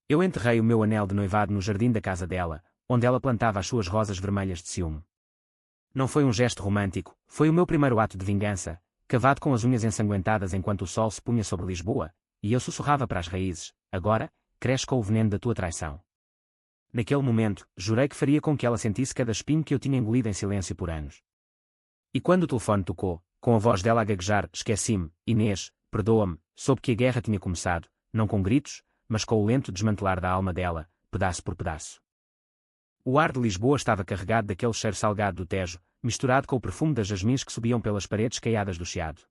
Eu enterrei o meu anel de noivado no jardim da casa dela, onde ela plantava as suas rosas vermelhas de ciúme. Não foi um gesto romântico, foi o meu primeiro ato de vingança, cavado com as unhas ensanguentadas enquanto o sol se punha sobre Lisboa, e eu sussurrava para as raízes: agora, cresce com o veneno da tua traição. Naquele momento, jurei que faria com que ela sentisse cada espinho que eu tinha engolido em silêncio por anos. E quando o telefone tocou, com a voz dela a gaguejar, esqueci-me: Inês, perdoa-me, soube que a guerra tinha começado, não com gritos, mas com o lento desmantelar da alma dela, pedaço por pedaço. O ar de Lisboa estava carregado daquele cheiro salgado do Tejo, misturado com o perfume das jasmins que subiam pelas paredes caiadas do Chiado.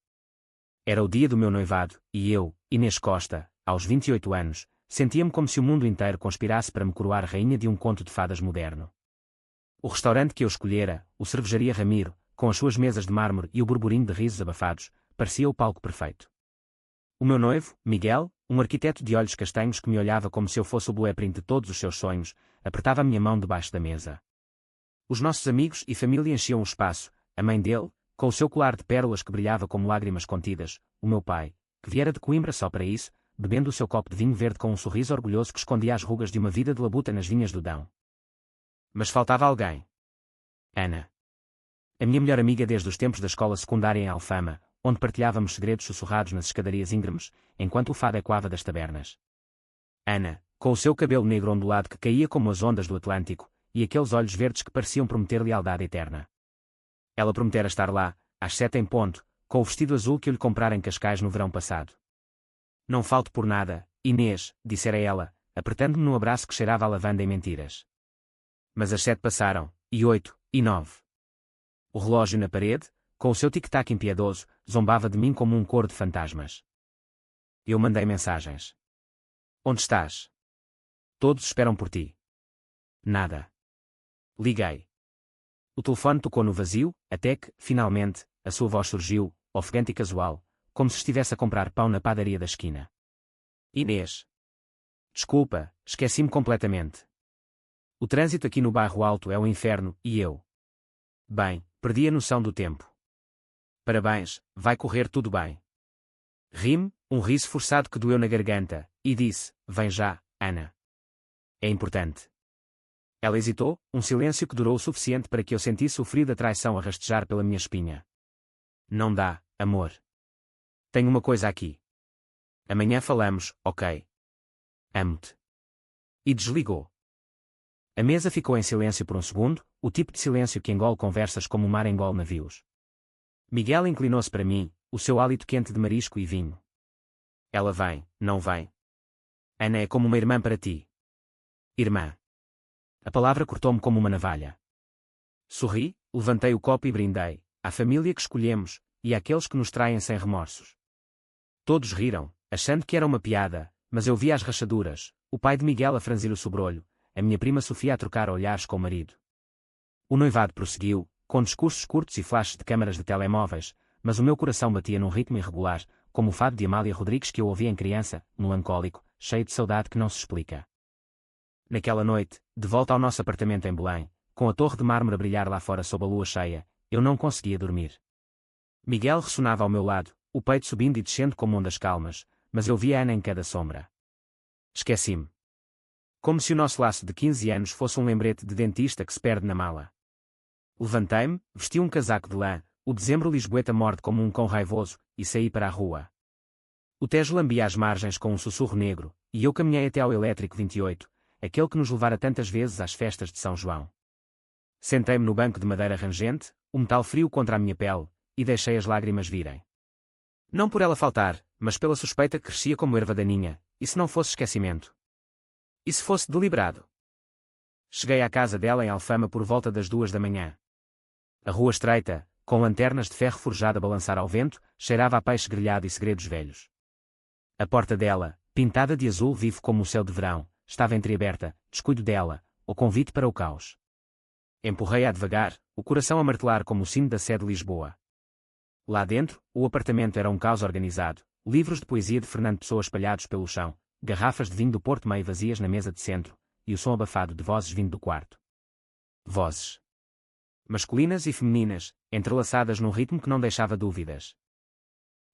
Era o dia do meu noivado, e eu, Inês Costa, aos 28 anos, sentia-me como se o mundo inteiro conspirasse para me coroar rainha de um conto de fadas moderno. O restaurante que eu escolhera, o Cervejaria Ramiro, com as suas mesas de mármore e o burburinho de risos abafados, parecia o palco perfeito. O meu noivo, Miguel, um arquiteto de olhos castanhos que me olhava como se eu fosse o blueprint de todos os seus sonhos, apertava a minha mão debaixo da mesa. Os nossos amigos e família enchiam o espaço, a mãe dele, com o seu colar de pérolas que brilhava como lágrimas contidas, o meu pai, que viera de Coimbra só para isso, bebendo o seu copo de vinho verde com um sorriso orgulhoso que escondia as rugas de uma vida de labuta nas vinhas do Dão. Mas faltava alguém. Ana. A minha melhor amiga desde os tempos da escola secundária em Alfama, onde partilhávamos segredos sussurrados nas escadarias íngremes, enquanto o fado ecoava das tabernas. Ana, com o seu cabelo negro ondulado que caía como as ondas do Atlântico, e aqueles olhos verdes que pareciam prometer lealdade eterna. Ela prometera estar lá, às 7 em ponto, com o vestido azul que eu lhe comprara em Cascais no verão passado. Não falto por nada, Inês, dissera ela, apertando-me num abraço que cheirava a lavanda e mentiras. Mas as 7 passaram, e 8, e 9. O relógio na parede, com o seu tic-tac impiedoso, zombava de mim como um coro de fantasmas. Eu mandei mensagens. Onde estás? Todos esperam por ti. Nada. Liguei. O telefone tocou no vazio, até que, finalmente, a sua voz surgiu, ofegante e casual, como se estivesse a comprar pão na padaria da esquina. Inês. Desculpa, esqueci-me completamente. O trânsito aqui no bairro Alto é um inferno, e eu. Bem, perdi a noção do tempo. Parabéns, vai correr tudo bem. Ri-me, um riso forçado que doeu na garganta, e disse: vem já, Ana. É importante. Ela hesitou, um silêncio que durou o suficiente para que eu sentisse o frio da traição a rastejar pela minha espinha. Não dá, amor. Tenho uma coisa aqui. Amanhã falamos, ok? Amo-te. E desligou. A mesa ficou em silêncio por um segundo, o tipo de silêncio que engole conversas como o mar engole navios. Miguel inclinou-se para mim, o seu hálito quente de marisco e vinho. Ela vem, não vem? Ana é como uma irmã para ti. Irmã. A palavra cortou-me como uma navalha. Sorri, levantei o copo e brindei, à família que escolhemos, e àqueles que nos traem sem remorsos. Todos riram, achando que era uma piada, mas eu via as rachaduras, o pai de Miguel a franzir o sobrolho, a minha prima Sofia a trocar olhares com o marido. O noivado prosseguiu, com discursos curtos e flashes de câmaras de telemóveis, mas o meu coração batia num ritmo irregular, como o fado de Amália Rodrigues que eu ouvia em criança, melancólico, cheio de saudade que não se explica. Naquela noite, de volta ao nosso apartamento em Belém, com a torre de mármore a brilhar lá fora sob a lua cheia, eu não conseguia dormir. Miguel ressonava ao meu lado, o peito subindo e descendo como ondas calmas, mas eu via Ana em cada sombra. Esqueci-me. Como se o nosso laço de 15 anos fosse um lembrete de dentista que se perde na mala. Levantei-me, vesti um casaco de lã, o dezembro lisboeta morde como um cão raivoso, e saí para a rua. O Tejo lambia as margens com um sussurro negro, e eu caminhei até ao Elétrico 28, aquele que nos levara tantas vezes às festas de São João. Sentei-me no banco de madeira rangente, o metal frio contra a minha pele, e deixei as lágrimas virem. Não por ela faltar, mas pela suspeita que crescia como erva daninha, e se não fosse esquecimento? E se fosse deliberado? Cheguei à casa dela em Alfama por volta das 2 da manhã. A rua estreita, com lanternas de ferro forjado a balançar ao vento, cheirava a peixe grelhado e segredos velhos. A porta dela, pintada de azul vivo como o céu de verão, estava entreaberta, descuido dela, o convite para o caos. Empurrei-a devagar, o coração a martelar como o sino da sé de Lisboa. Lá dentro, o apartamento era um caos organizado, livros de poesia de Fernando Pessoa espalhados pelo chão, garrafas de vinho do Porto meio vazias na mesa de centro, e o som abafado de vozes vindo do quarto. Vozes. Masculinas e femininas, entrelaçadas num ritmo que não deixava dúvidas.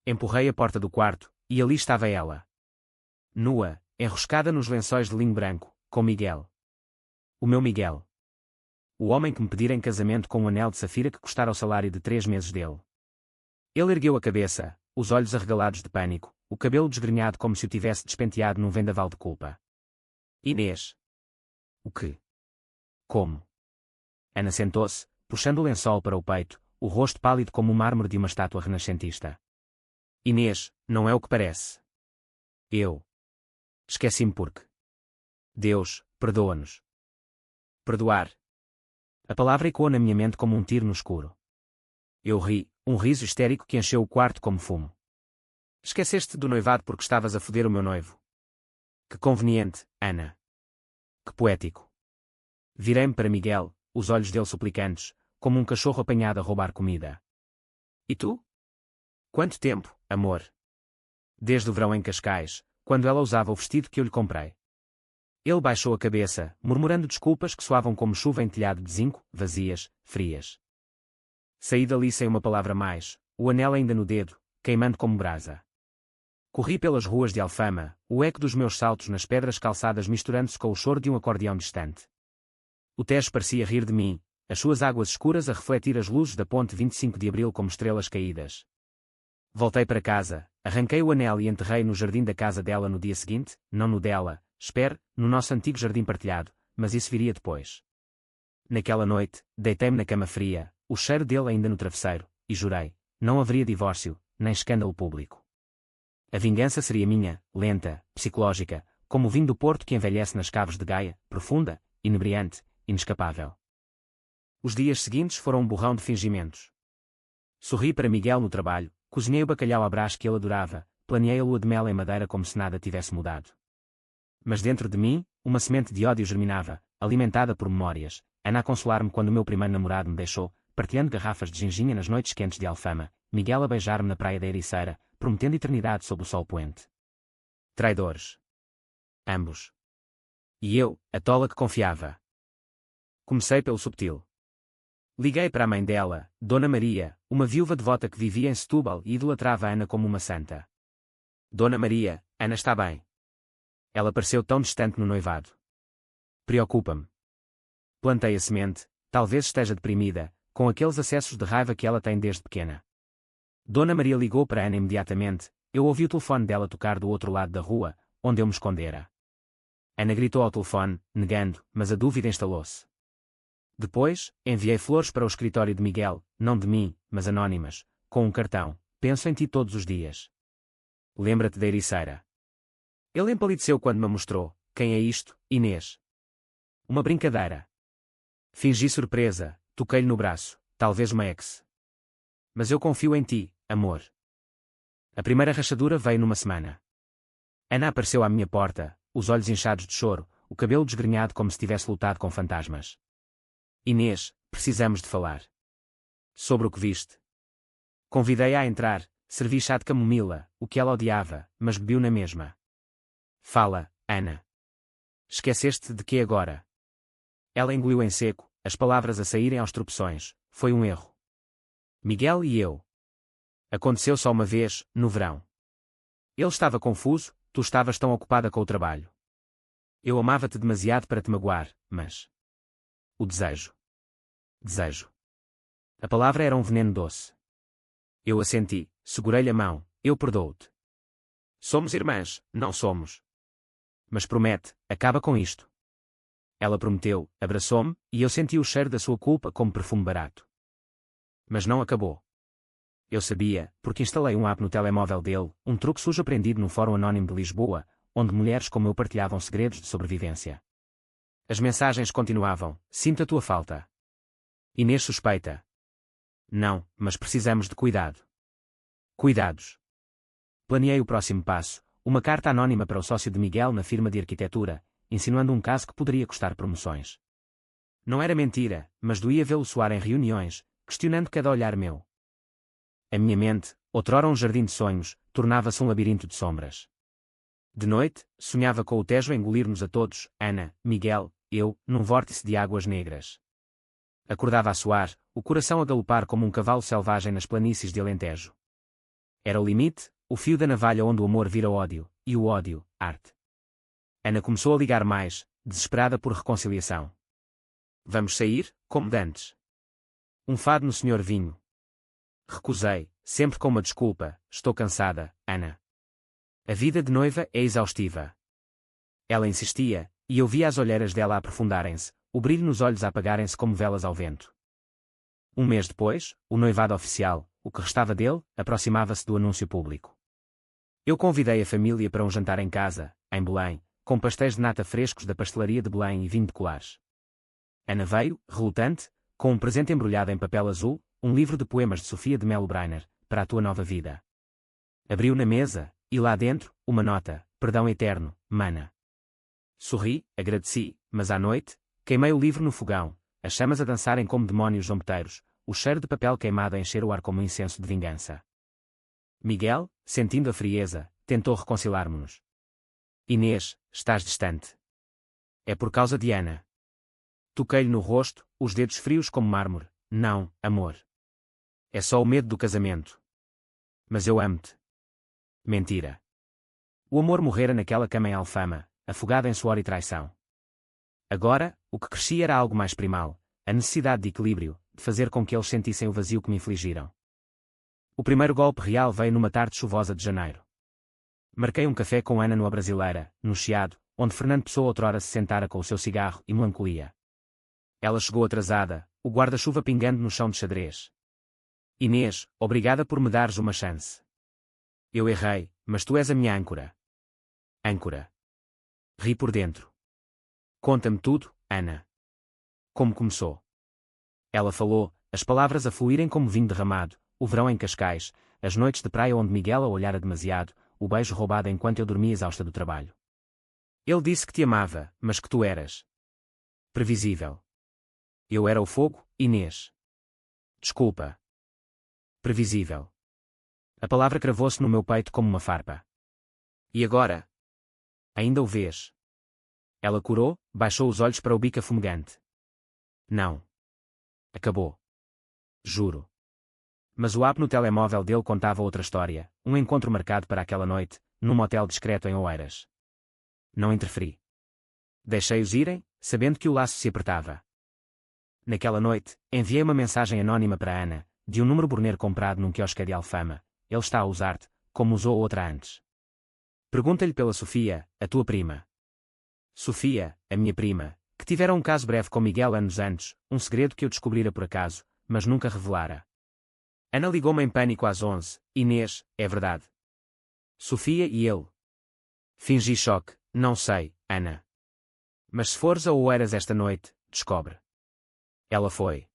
Empurrei a porta do quarto, e ali estava ela. Nua, enroscada nos lençóis de linho branco, com Miguel. O meu Miguel. O homem que me pedira em casamento com um anel de safira que custara o salário de 3 meses dele. Ele ergueu a cabeça, os olhos arregalados de pânico, o cabelo desgrenhado como se o tivesse despenteado num vendaval de culpa. Inês. O quê? Como? Ana sentou-se, puxando o lençol para o peito, o rosto pálido como o mármore de uma estátua renascentista. Inês, não é o que parece. Eu. Esqueci-me porque. Deus, perdoa-nos. Perdoar. A palavra ecoou na minha mente como um tiro no escuro. Eu ri, um riso histérico que encheu o quarto como fumo. Esqueceste do noivado porque estavas a foder o meu noivo. Que conveniente, Ana. Que poético. Virei-me para Miguel, os olhos dele suplicantes, como um cachorro apanhado a roubar comida. E tu? Quanto tempo, amor? Desde o verão em Cascais, quando ela usava o vestido que eu lhe comprei. Ele baixou a cabeça, murmurando desculpas que soavam como chuva em telhado de zinco, vazias, frias. Saí dali sem uma palavra mais, o anel ainda no dedo, queimando como brasa. Corri pelas ruas de Alfama, o eco dos meus saltos nas pedras calçadas misturando-se com o choro de um acordeão distante. O Tejo parecia rir de mim, as suas águas escuras a refletir as luzes da ponte 25 de Abril como estrelas caídas. Voltei para casa, arranquei o anel e enterrei no jardim da casa dela no dia seguinte, não no dela, espere, no nosso antigo jardim partilhado, mas isso viria depois. Naquela noite, deitei-me na cama fria, o cheiro dele ainda no travesseiro, e jurei, não haveria divórcio, nem escândalo público. A vingança seria minha, lenta, psicológica, como o vinho do Porto que envelhece nas caves de Gaia, profunda, inebriante, inescapável. Os dias seguintes foram um borrão de fingimentos. Sorri para Miguel no trabalho, cozinhei o bacalhau à brás que ele adorava, planeei a lua de mel em madeira como se nada tivesse mudado. Mas dentro de mim, uma semente de ódio germinava, alimentada por memórias, Ana a consolar-me quando o meu primeiro namorado me deixou, partilhando garrafas de ginginha nas noites quentes de Alfama, Miguel a beijar-me na praia da Ericeira, prometendo eternidade sob o sol poente. Traidores. Ambos. E eu, a tola que confiava. Comecei pelo subtil. Liguei para a mãe dela, Dona Maria, uma viúva devota que vivia em Setúbal e idolatrava Ana como uma santa. Dona Maria, Ana está bem. Ela pareceu tão distante no noivado. Preocupa-me. Plantei a semente, talvez esteja deprimida, com aqueles acessos de raiva que ela tem desde pequena. Dona Maria ligou para Ana imediatamente, eu ouvi o telefone dela tocar do outro lado da rua, onde eu me escondera. Ana gritou ao telefone, negando, mas a dúvida instalou-se. Depois, enviei flores para o escritório de Miguel, não de mim, mas anónimas, com um cartão, penso em ti todos os dias. Lembra-te da Ericeira. Ele empalideceu quando me mostrou, quem é isto, Inês? Uma brincadeira. Fingi surpresa, toquei-lhe no braço, talvez uma ex. Mas eu confio em ti, amor. A primeira rachadura veio numa semana. Ana apareceu à minha porta, os olhos inchados de choro, o cabelo desgrenhado como se tivesse lutado com fantasmas. Inês, precisamos de falar. Sobre o que viste. Convidei-a a entrar, servi chá de camomila, o que ela odiava, mas bebiu na mesma. Fala, Ana. Esqueceste de que agora? Ela engoliu em seco, as palavras a saírem aos tropeções. Foi um erro. Miguel e eu. Aconteceu só uma vez, no verão. Ele estava confuso, tu estavas tão ocupada com o trabalho. Eu amava-te demasiado para te magoar, mas... O desejo. Desejo. A palavra era um veneno doce. Eu assenti, segurei-lhe a mão, eu perdoo-te. Somos irmãs, não somos. Mas promete, acaba com isto. Ela prometeu, abraçou-me, e eu senti o cheiro da sua culpa como perfume barato. Mas não acabou. Eu sabia, porque instalei um app no telemóvel dele, um truque sujo aprendido num fórum anónimo de Lisboa, onde mulheres como eu partilhavam segredos de sobrevivência. As mensagens continuavam, sinto a tua falta. Inês suspeita. Não, mas precisamos de cuidado. Cuidados. Planeei o próximo passo, uma carta anónima para o sócio de Miguel na firma de arquitetura, insinuando um caso que poderia custar promoções. Não era mentira, mas doía vê-lo soar em reuniões, questionando cada olhar meu. A minha mente, outrora um jardim de sonhos, tornava-se um labirinto de sombras. De noite, sonhava com o Tejo a engolir-nos a todos, Ana, Miguel, eu, num vórtice de águas negras. Acordava a suar, o coração a galopar como um cavalo selvagem nas planícies de Alentejo. Era o limite, o fio da navalha onde o amor vira ódio, e o ódio, arte. Ana começou a ligar mais, desesperada por reconciliação. Vamos sair, como dantes. Um fado no Senhor Vinho. Recusei, sempre com uma desculpa, estou cansada, Ana. A vida de noiva é exaustiva. Ela insistia, e eu via as olheiras dela a aprofundarem-se, o brilho nos olhos a apagarem-se como velas ao vento. Um mês depois, o noivado oficial, o que restava dele, aproximava-se do anúncio público. Eu convidei a família para um jantar em casa, em Belém, com pastéis de nata frescos da pastelaria de Belém e vinho de colares. Ana veio, relutante, com um presente embrulhado em papel azul, um livro de poemas de Sofia de Melo Brainer, para a tua nova vida. Abriu na mesa, e lá dentro, uma nota, perdão eterno, mana. Sorri, agradeci, mas à noite, queimei o livro no fogão, as chamas a dançarem como demónios zombeteiros, o cheiro de papel queimado a encher o ar como um incenso de vingança. Miguel, sentindo a frieza, tentou reconciliar-nos. Inês, estás distante. É por causa de Ana. Toquei-lhe no rosto, os dedos frios como mármore. Não, amor. É só o medo do casamento. Mas eu amo-te. Mentira. O amor morrera naquela cama em Alfama, afogado em suor e traição. Agora, o que crescia era algo mais primal, a necessidade de equilíbrio, de fazer com que eles sentissem o vazio que me infligiram. O primeiro golpe real veio numa tarde chuvosa de janeiro. Marquei um café com Ana no A Brasileira, no Chiado, onde Fernando Pessoa outrora se sentara com o seu cigarro e melancolia. Ela chegou atrasada, o guarda-chuva pingando no chão de xadrez. Inês, obrigada por me dares uma chance. Eu errei, mas tu és a minha âncora. Âncora. Ri por dentro. Conta-me tudo, Ana. Como começou? Ela falou, as palavras a fluírem como vinho derramado, o verão em Cascais, as noites de praia onde Miguel a olhara demasiado, o beijo roubado enquanto eu dormia exausta do trabalho. Ele disse que te amava, mas que tu eras previsível. Eu era o fogo, Inês. Desculpa. Previsível. A palavra cravou-se no meu peito como uma farpa. E agora? Ainda o vês? Ela corou, baixou os olhos para o bico fumegante. Não. Acabou. Juro. Mas o app no telemóvel dele contava outra história, um encontro marcado para aquela noite, num motel discreto em Oeiras. Não interferi. Deixei-os irem, sabendo que o laço se apertava. Naquela noite, enviei uma mensagem anónima para Ana, de um número burneiro comprado num quiosque de Alfama. Ele está a usar-te, como usou outra antes. Pergunta-lhe pela Sofia, a tua prima. Sofia, a minha prima, que tivera um caso breve com Miguel anos antes, um segredo que eu descobrira por acaso, mas nunca revelara. Ana ligou-me em pânico às 11, Inês, é verdade. Sofia e ele. Fingi choque, não sei, Ana. Mas se fores a Oeiras esta noite, descobre. Ela foi.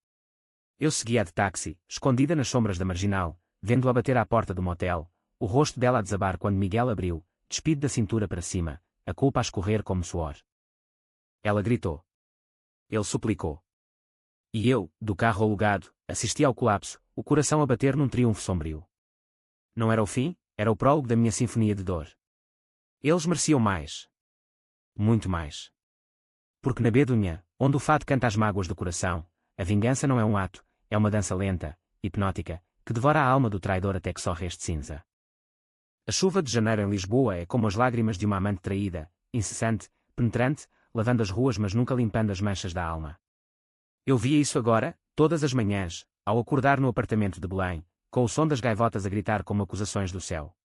Eu seguia de táxi, escondida nas sombras da marginal, vendo-a bater à porta do motel, o rosto dela a desabar quando Miguel abriu, despido da cintura para cima, a culpa a escorrer como suor. Ela gritou. Ele suplicou. E eu, do carro alugado, assisti ao colapso, o coração a bater num triunfo sombrio. Não era o fim, era o prólogo da minha sinfonia de dor. Eles mereciam mais. Muito mais. Porque na bedunha, onde o fado canta as mágoas do coração, a vingança não é um ato, é uma dança lenta, hipnótica, que devora a alma do traidor até que só reste cinza. A chuva de janeiro em Lisboa é como as lágrimas de uma amante traída, incessante, penetrante, lavando as ruas mas nunca limpando as manchas da alma. Eu via isso agora, todas as manhãs, ao acordar no apartamento de Belém, com o som das gaivotas a gritar como acusações do céu.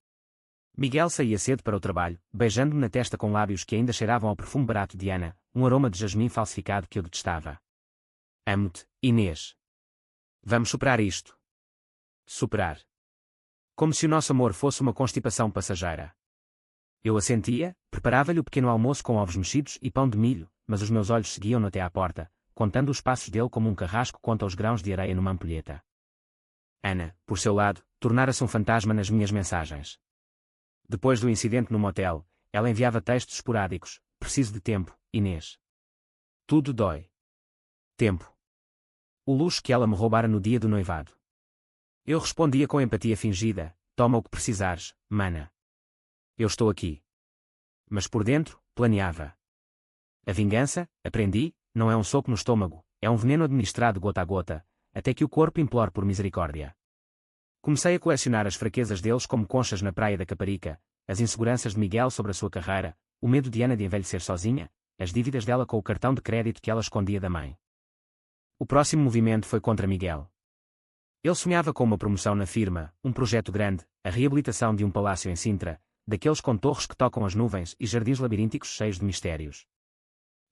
Miguel saía cedo para o trabalho, beijando-me na testa com lábios que ainda cheiravam ao perfume barato de Ana, um aroma de jasmim falsificado que eu detestava. Amo-te, Inês. Vamos superar isto. Superar. Como se o nosso amor fosse uma constipação passageira. Eu assentia, preparava-lhe o pequeno almoço com ovos mexidos e pão de milho, mas os meus olhos seguiam-no até à porta, contando os passos dele como um carrasco conta os grãos de areia numa ampulheta. Ana, por seu lado, tornara-se um fantasma nas minhas mensagens. Depois do incidente no motel, ela enviava textos esporádicos. Preciso de tempo, Inês. Tudo dói. Tempo. O luxo que ela me roubara no dia do noivado. Eu respondia com empatia fingida, toma o que precisares, mana. Eu estou aqui. Mas por dentro, planeava. A vingança, aprendi, não é um soco no estômago, é um veneno administrado gota a gota, até que o corpo implore por misericórdia. Comecei a colecionar as fraquezas deles como conchas na praia da Caparica, as inseguranças de Miguel sobre a sua carreira, o medo de Ana de envelhecer sozinha, as dívidas dela com o cartão de crédito que ela escondia da mãe. O próximo movimento foi contra Miguel. Ele sonhava com uma promoção na firma, um projeto grande, a reabilitação de um palácio em Sintra, daqueles com torres que tocam as nuvens e jardins labirínticos cheios de mistérios.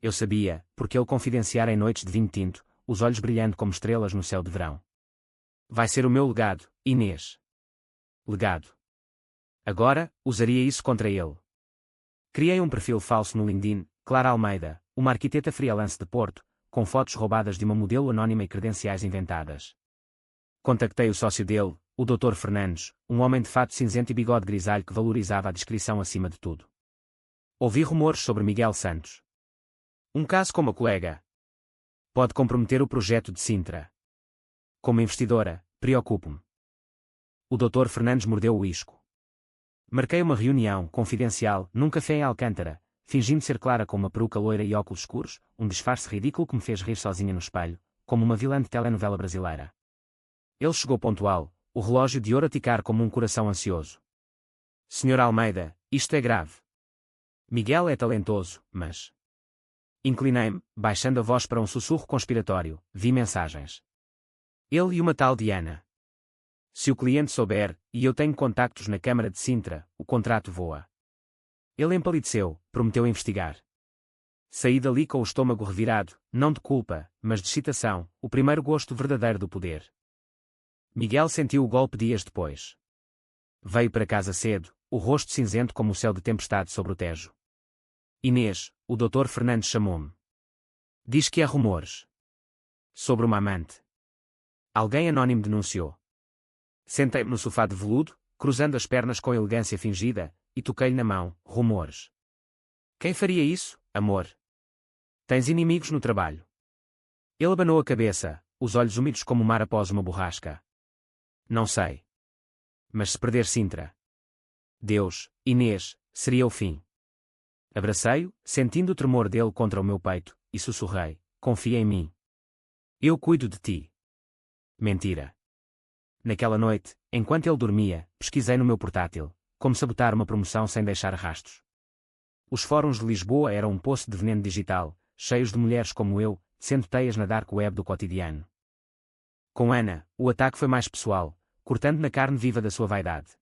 Eu sabia, porque ele confidenciara em noites de vinho tinto, os olhos brilhando como estrelas no céu de verão. Vai ser o meu legado, Inês. Legado. Agora, usaria isso contra ele. Criei um perfil falso no LinkedIn, Clara Almeida, uma arquiteta freelance de Porto, com fotos roubadas de uma modelo anónima e credenciais inventadas. Contactei o sócio dele, o Dr. Fernandes, um homem de fato cinzento e bigode grisalho que valorizava a discrição acima de tudo. Ouvi rumores sobre Miguel Santos. Um caso com uma colega. Pode comprometer o projeto de Sintra. Como investidora, preocupo-me. O Dr. Fernandes mordeu o isco. Marquei uma reunião confidencial num café em Alcântara, fingindo ser Clara com uma peruca loira e óculos escuros, um disfarce ridículo que me fez rir sozinha no espelho, como uma vilã de telenovela brasileira. Ele chegou pontual, o relógio de ouro a ticar como um coração ansioso. Sr. Almeida, isto é grave. Miguel é talentoso, mas... Inclinei-me, baixando a voz para um sussurro conspiratório, vi mensagens. Ele e uma tal Diana. Se o cliente souber, e eu tenho contactos na Câmara de Sintra, o contrato voa. Ele empalideceu, prometeu investigar. Saí dali com o estômago revirado, não de culpa, mas de excitação, o primeiro gosto verdadeiro do poder. Miguel sentiu o golpe dias depois. Veio para casa cedo, o rosto cinzento como o céu de tempestade sobre o Tejo. Inês, o Dr. Fernandes chamou-me. Diz que há rumores. Sobre uma amante. Alguém anónimo denunciou. Sentei-me no sofá de veludo, cruzando as pernas com elegância fingida, e toquei-lhe na mão, rumores. Quem faria isso, amor? Tens inimigos no trabalho. Ele abanou a cabeça, os olhos úmidos como o mar após uma borrasca. Não sei. Mas se perder Sintra. Deus, Inês, seria o fim. Abracei-o, sentindo o tremor dele contra o meu peito, e sussurrei, confia em mim. Eu cuido de ti. Mentira. Naquela noite, enquanto ele dormia, pesquisei no meu portátil, como sabotar uma promoção sem deixar rastros. Os fóruns de Lisboa eram um poço de veneno digital, cheios de mulheres como eu, sendo teias na dark web do cotidiano. Com Ana, o ataque foi mais pessoal, cortando na carne viva da sua vaidade.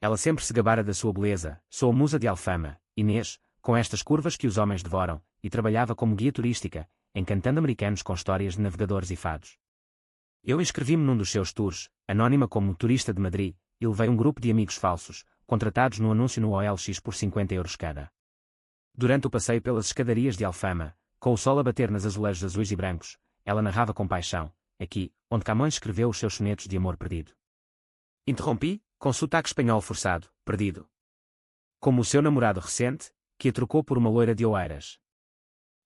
Ela sempre se gabara da sua beleza, sou a musa de Alfama, Inês, com estas curvas que os homens devoram, e trabalhava como guia turística, encantando americanos com histórias de navegadores e fados. Eu inscrevi-me num dos seus tours, anónima como turista de Madrid, e levei um grupo de amigos falsos, contratados no anúncio no OLX por 50 euros cada. Durante o passeio pelas escadarias de Alfama, com o sol a bater nas azulejos azuis e brancos, ela narrava com paixão, aqui, onde Camões escreveu os seus sonetos de amor perdido. Interrompi, com sotaque espanhol forçado, perdido. Como o seu namorado recente, que a trocou por uma loira de Oeiras.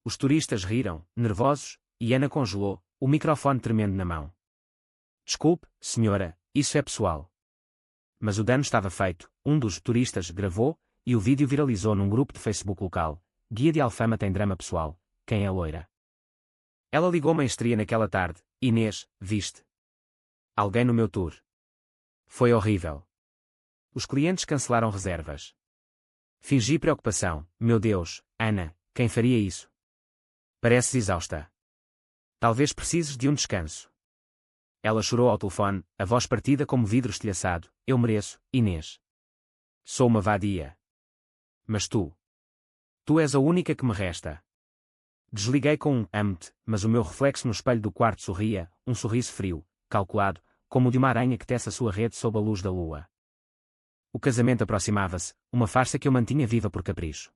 Os turistas riram, nervosos, e Ana congelou, o microfone tremendo na mão. Desculpe, senhora, isso é pessoal. Mas o dano estava feito, um dos turistas gravou, e o vídeo viralizou num grupo de Facebook local. Guia de Alfama tem drama pessoal, quem é a loira? Ela ligou-me a histeria naquela tarde, Inês, viste? Alguém no meu tour. Foi horrível. Os clientes cancelaram reservas. Fingi preocupação, meu Deus, Ana, quem faria isso? Pareces exausta. Talvez precises de um descanso. Ela chorou ao telefone, a voz partida como vidro estilhaçado, eu mereço, Inês. Sou uma vadia. Mas tu? Tu és a única que me resta. Desliguei com um amo-te, mas o meu reflexo no espelho do quarto sorria, um sorriso frio, calculado, como o de uma aranha que tece a sua rede sob a luz da lua. O casamento aproximava-se, uma farsa que eu mantinha viva por capricho.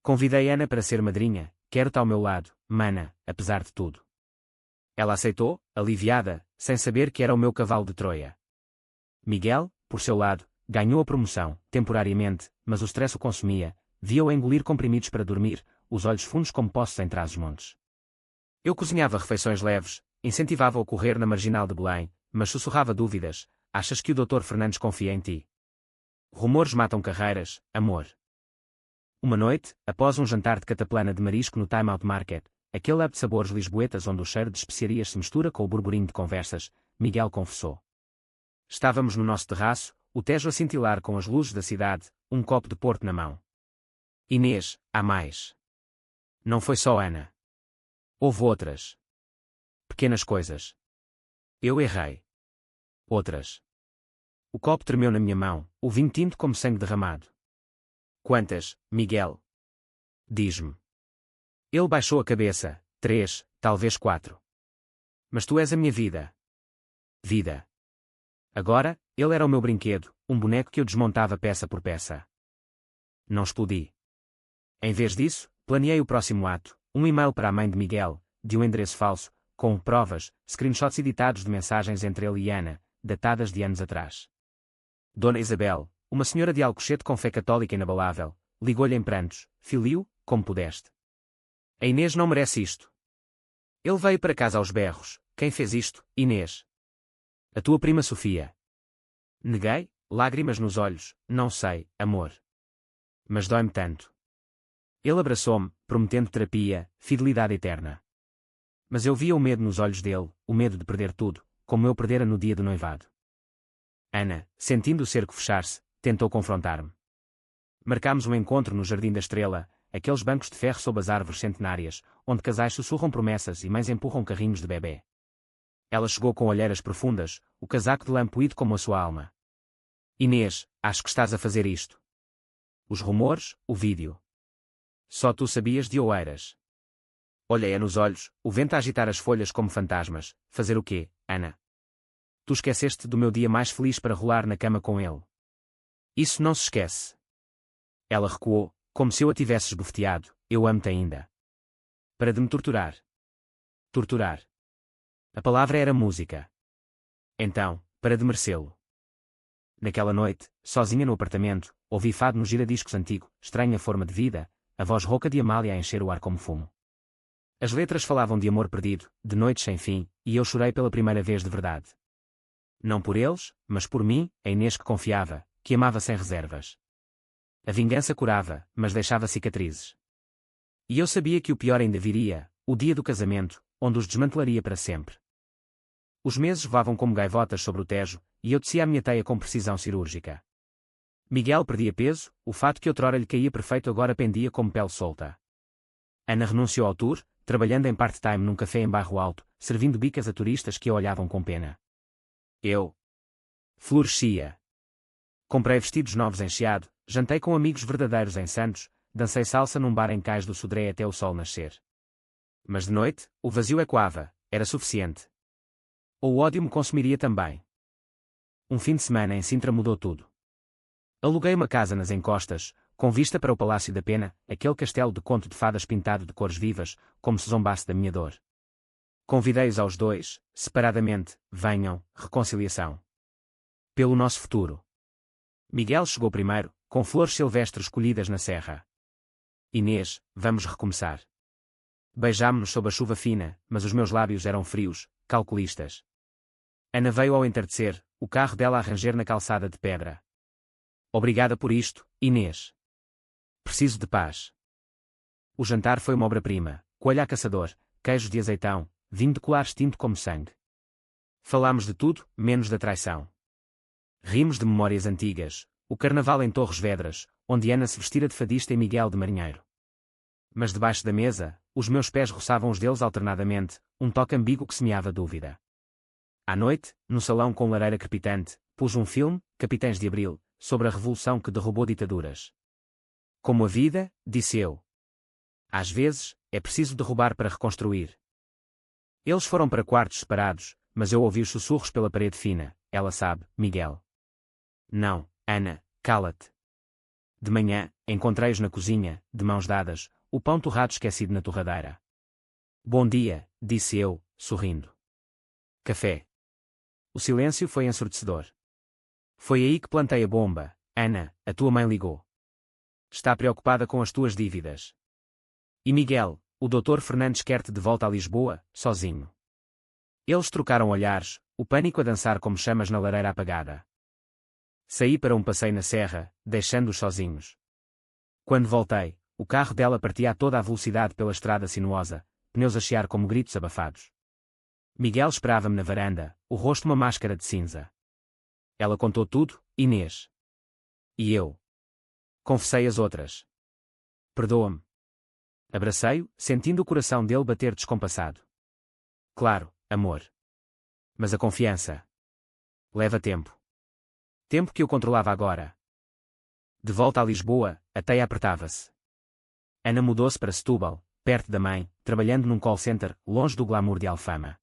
Convidei Ana para ser madrinha, quero-te ao meu lado, mana, apesar de tudo. Ela aceitou, aliviada, sem saber que era o meu cavalo de Troia. Miguel, por seu lado, ganhou a promoção, temporariamente, mas o stress o consumia, via-o engolir comprimidos para dormir, os olhos fundos como poços em Trás-os-Montes. Eu cozinhava refeições leves, incentivava-o a correr na marginal de Belém, mas sussurrava dúvidas, achas que o Dr. Fernandes confia em ti? Rumores matam carreiras, amor. Uma noite, após um jantar de cataplana de marisco no Time Out Market, aquele hub de sabores lisboetas onde o cheiro de especiarias se mistura com o burburinho de conversas, Miguel confessou. Estávamos no nosso terraço, o Tejo a cintilar com as luzes da cidade, um copo de Porto na mão. Inês, há mais. Não foi só Ana. Houve outras. Pequenas coisas. Eu errei. Outras. O copo tremeu na minha mão, o vinho tinto como sangue derramado. Quantas, Miguel? Diz-me. Ele baixou a cabeça. 3, talvez 4. Mas tu és a minha vida. Vida. Agora, ele era o meu brinquedo, um boneco que eu desmontava peça por peça. Não explodi. Em vez disso, planeei o próximo ato, um e-mail para a mãe de Miguel, de um endereço falso, com provas, screenshots editados de mensagens entre ele e Ana, datadas de anos atrás. Dona Isabel, uma senhora de Alcochete com fé católica inabalável, ligou-lhe em prantos: Filio, como pudeste? A Inês não merece isto. Ele veio para casa aos berros: quem fez isto, Inês? A tua prima Sofia. Neguei, lágrimas nos olhos: não sei, amor. Mas dói-me tanto. Ele abraçou-me, prometendo terapia, fidelidade eterna. Mas eu via o medo nos olhos dele, o medo de perder tudo, como eu perdera no dia do noivado. Ana, sentindo o cerco fechar-se, tentou confrontar-me. Marcámos um encontro no Jardim da Estrela, aqueles bancos de ferro sob as árvores centenárias, onde casais sussurram promessas e mães empurram carrinhos de bebê. Ela chegou com olheiras profundas, o casaco de lã poído como a sua alma. Inês, acho que estás a fazer isto. Os rumores, o vídeo. Só tu sabias de oeiras. Olhei-a nos olhos, o vento a agitar as folhas como fantasmas. Fazer o quê, Ana? Tu esqueceste do meu dia mais feliz para rolar na cama com ele. Isso não se esquece. Ela recuou, como se eu a tivesse esbofeteado. Eu amo-te ainda. Para de me torturar. Torturar. A palavra era música. Então, para de merecê-lo. Naquela noite, sozinha no apartamento, ouvi fado no giradiscos antigo, estranha forma de vida, a voz rouca de Amália a encher o ar como fumo. As letras falavam de amor perdido, de noites sem fim, e eu chorei pela primeira vez de verdade. Não por eles, mas por mim, a Inês que confiava, que amava sem reservas. A vingança curava, mas deixava cicatrizes. E eu sabia que o pior ainda viria, o dia do casamento, onde os desmantelaria para sempre. Os meses voavam como gaivotas sobre o Tejo, e eu tecia a minha teia com precisão cirúrgica. Miguel perdia peso, o fato que outrora lhe caía perfeito agora pendia como pele solta. Ana renunciou ao tour, trabalhando em part-time num café em Bairro Alto, servindo bicas a turistas que a olhavam com pena. Eu florescia. Comprei vestidos novos em Chiado, jantei com amigos verdadeiros em Santos, dancei salsa num bar em Cais do Sodré até o sol nascer. Mas de noite, o vazio ecoava, era suficiente. Ou o ódio me consumiria também. Um fim de semana em Sintra mudou tudo. Aluguei uma casa nas encostas, com vista para o Palácio da Pena, aquele castelo de conto de fadas pintado de cores vivas, como se zombasse da minha dor. Convidei-os aos dois, separadamente: venham, reconciliação. Pelo nosso futuro. Miguel chegou primeiro, com flores silvestres colhidas na serra. Inês, vamos recomeçar. Beijámo-nos sob a chuva fina, mas os meus lábios eram frios, calculistas. Ana veio ao entardecer, o carro dela a ranger na calçada de pedra. Obrigada por isto, Inês. Preciso de paz. O jantar foi uma obra-prima: coelho a caçador, queijos de azeitão, vinho de colar extinto como sangue. Falámos de tudo, menos da traição. Rimos de memórias antigas, o carnaval em Torres Vedras, onde Ana se vestira de fadista e Miguel de marinheiro. Mas debaixo da mesa, os meus pés roçavam os deles alternadamente, um toque ambíguo que semeava dúvida. À noite, no salão com lareira crepitante, pus um filme, Capitães de Abril, sobre a revolução que derrubou ditaduras. Como a vida, disse eu. Às vezes, é preciso derrubar para reconstruir. Eles foram para quartos separados, mas eu ouvi os sussurros pela parede fina. Ela sabe, Miguel. Não, Ana, cala-te. De manhã, encontrei-os na cozinha, de mãos dadas, o pão torrado esquecido na torradeira. Bom dia, disse eu, sorrindo. Café. O silêncio foi ensurdecedor. Foi aí que plantei a bomba. Ana, a tua mãe ligou. Está preocupada com as tuas dívidas. E Miguel, o Dr. Fernandes quer-te de volta a Lisboa, sozinho. Eles trocaram olhares, o pânico a dançar como chamas na lareira apagada. Saí para um passeio na serra, deixando-os sozinhos. Quando voltei, o carro dela partia a toda a velocidade pela estrada sinuosa, pneus a chiar como gritos abafados. Miguel esperava-me na varanda, o rosto uma máscara de cinza. Ela contou tudo, Inês. E eu confessei as outras. Perdoa-me. Abracei-o, sentindo o coração dele bater descompassado. Claro, amor. Mas a confiança leva tempo. Tempo que eu controlava agora. De volta a Lisboa, a teia apertava-se. Ana mudou-se para Setúbal, perto da mãe, trabalhando num call center, longe do glamour de Alfama.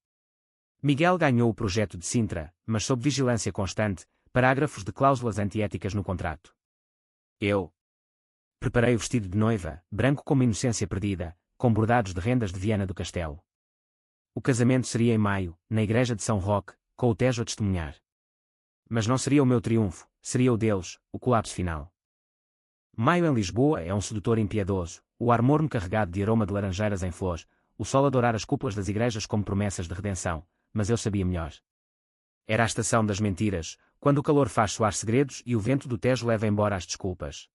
Miguel ganhou o projeto de Sintra, mas sob vigilância constante, parágrafos de cláusulas antiéticas no contrato. Eu preparei o vestido de noiva, branco como inocência perdida, com bordados de rendas de Viana do Castelo. O casamento seria em maio, na igreja de São Roque, com o Tejo a testemunhar. Mas não seria o meu triunfo, seria o deles, o colapso final. Maio em Lisboa é um sedutor impiedoso, o ar morno carregado de aroma de laranjeiras em flores, o sol a dourar as cúpulas das igrejas como promessas de redenção, mas eu sabia melhor. Era a estação das mentiras, quando o calor faz soar segredos e o vento do Tejo leva embora as desculpas.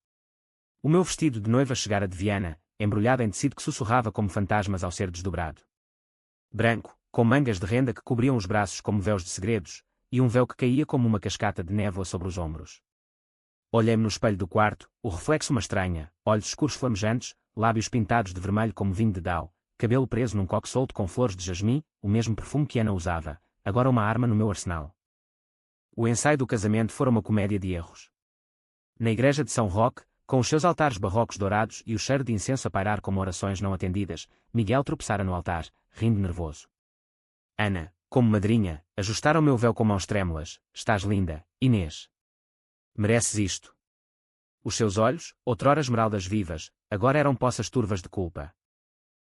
O meu vestido de noiva chegara de Viana, embrulhado em tecido que sussurrava como fantasmas ao ser desdobrado. Branco, com mangas de renda que cobriam os braços como véus de segredos, e um véu que caía como uma cascata de névoa sobre os ombros. Olhei-me no espelho do quarto, o reflexo uma estranha, olhos escuros flamejantes, lábios pintados de vermelho como vinho de Dao, cabelo preso num coque solto com flores de jasmim, o mesmo perfume que Ana usava, agora uma arma no meu arsenal. O ensaio do casamento fora uma comédia de erros. Na igreja de São Roque, com os seus altares barrocos dourados e o cheiro de incenso a pairar como orações não atendidas, Miguel tropeçara no altar, rindo nervoso. Ana, como madrinha, ajustara o meu véu com mãos trêmulas. Estás linda, Inês. Mereces isto. Os seus olhos, outrora esmeraldas vivas, agora eram poças turvas de culpa.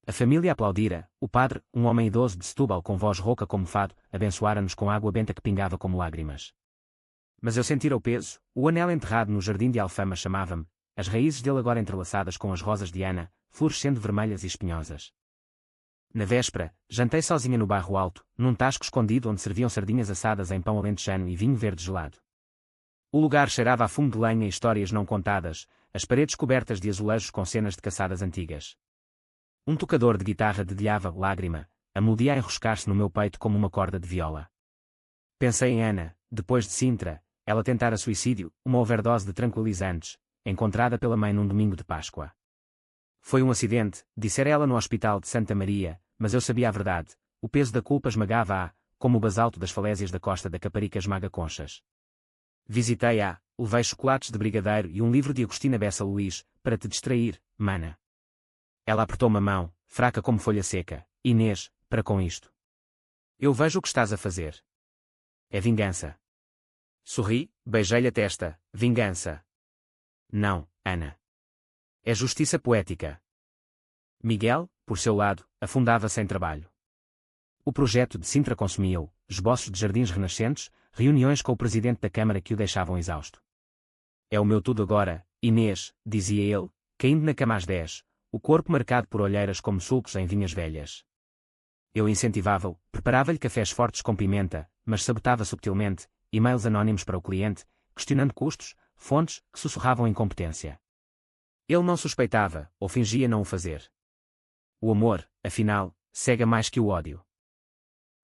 A família aplaudira, o padre, um homem idoso de Setúbal com voz rouca como fado, abençoara-nos com água benta que pingava como lágrimas. Mas eu sentira o peso, o anel enterrado no jardim de Alfama chamava-me, as raízes dele agora entrelaçadas com as rosas de Ana, florescendo vermelhas e espinhosas. Na véspera, jantei sozinha no bairro alto, num tasco escondido onde serviam sardinhas assadas em pão alentejano e vinho verde gelado. O lugar cheirava a fumo de lenha e histórias não contadas, as paredes cobertas de azulejos com cenas de caçadas antigas. Um tocador de guitarra dedilhava, lágrima, a melodia a enroscar-se no meu peito como uma corda de viola. Pensei em Ana, depois de Sintra, ela tentara suicídio, uma overdose de tranquilizantes, encontrada pela mãe num domingo de Páscoa. Foi um acidente, dissera ela no hospital de Santa Maria, mas eu sabia a verdade, o peso da culpa esmagava-a, como o basalto das falésias da costa da Caparica esmaga conchas. Visitei-a, levei chocolates de brigadeiro e um livro de Agostina Bessa Luís, para te distrair, mana. Ela apertou-me a mão, fraca como folha seca. Inês, para com isto. Eu vejo o que estás a fazer. É vingança. Sorri, beijei-lhe a testa. Vingança. Não, Ana. É justiça poética. Miguel, por seu lado, afundava-se em trabalho. O projeto de Sintra consumia-o, esboços de jardins renascentes, reuniões com o presidente da Câmara que o deixavam exausto. É o meu tudo agora, Inês, dizia ele, caindo na cama às 10, o corpo marcado por olheiras como sulcos em vinhas velhas. Eu incentivava-o, preparava-lhe cafés fortes com pimenta, mas sabotava subtilmente, e-mails anónimos para o cliente, questionando custos, fontes que sussurravam incompetência. Ele não suspeitava, ou fingia não o fazer. O amor, afinal, cega mais que o ódio.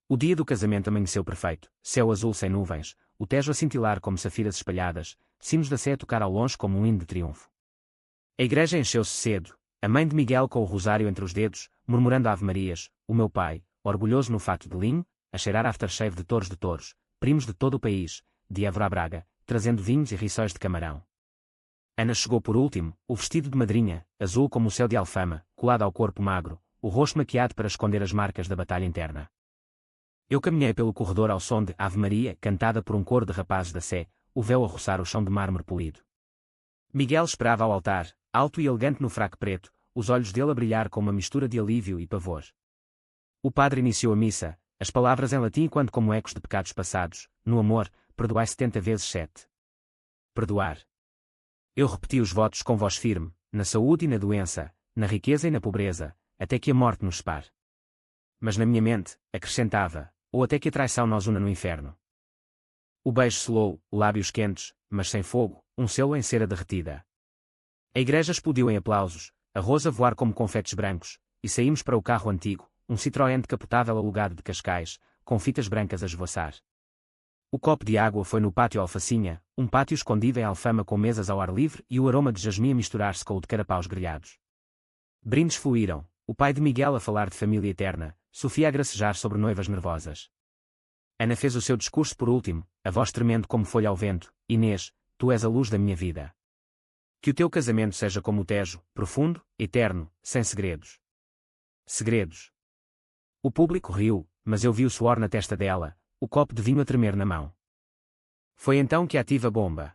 O dia do casamento amanheceu perfeito, céu azul sem nuvens, o Tejo a cintilar como safiras espalhadas, sinos da sé a tocar ao longe como um hino de triunfo. A igreja encheu-se cedo, a mãe de Miguel com o rosário entre os dedos, murmurando ave-marias, o meu pai, orgulhoso no fato de linho, a cheirar aftershave de touros, primos de todo o país, de Évora a Braga, trazendo vinhos e rissóis de camarão. Ana chegou por último, o vestido de madrinha, azul como o céu de Alfama, colado ao corpo magro, o rosto maquiado para esconder as marcas da batalha interna. Eu caminhei pelo corredor ao som de Ave Maria, cantada por um coro de rapazes da Sé, o véu a roçar o chão de mármore polido. Miguel esperava ao altar, alto e elegante no fraque preto, os olhos dele a brilhar com uma mistura de alívio e pavor. O padre iniciou a missa, as palavras em latim enquanto como ecos de pecados passados, no amor, perdoai 70 vezes 7. Perdoar. Eu repeti os votos com voz firme, na saúde e na doença, na riqueza e na pobreza, até que a morte nos separe. Mas na minha mente, acrescentava, ou até que a traição nos una no inferno. O beijo selou, lábios quentes, mas sem fogo, um selo em cera derretida. A igreja explodiu em aplausos, a rosa a voar como confetes brancos, e saímos para o carro antigo, um Citroën decapotável alugado de Cascais, com fitas brancas a esvoaçar. O copo de água foi no pátio Alfacinha, um pátio escondido em Alfama com mesas ao ar livre e o aroma de jasmim a misturar-se com o de carapaus grelhados. Brindes fluíram, o pai de Miguel a falar de família eterna, Sofia a gracejar sobre noivas nervosas. Ana fez o seu discurso por último, a voz tremendo como folha ao vento: Inês, tu és a luz da minha vida. Que o teu casamento seja como o Tejo, profundo, eterno, sem segredos. Segredos. O público riu, mas eu vi o suor na testa dela, o copo de vinho a tremer na mão. Foi então que ative a bomba.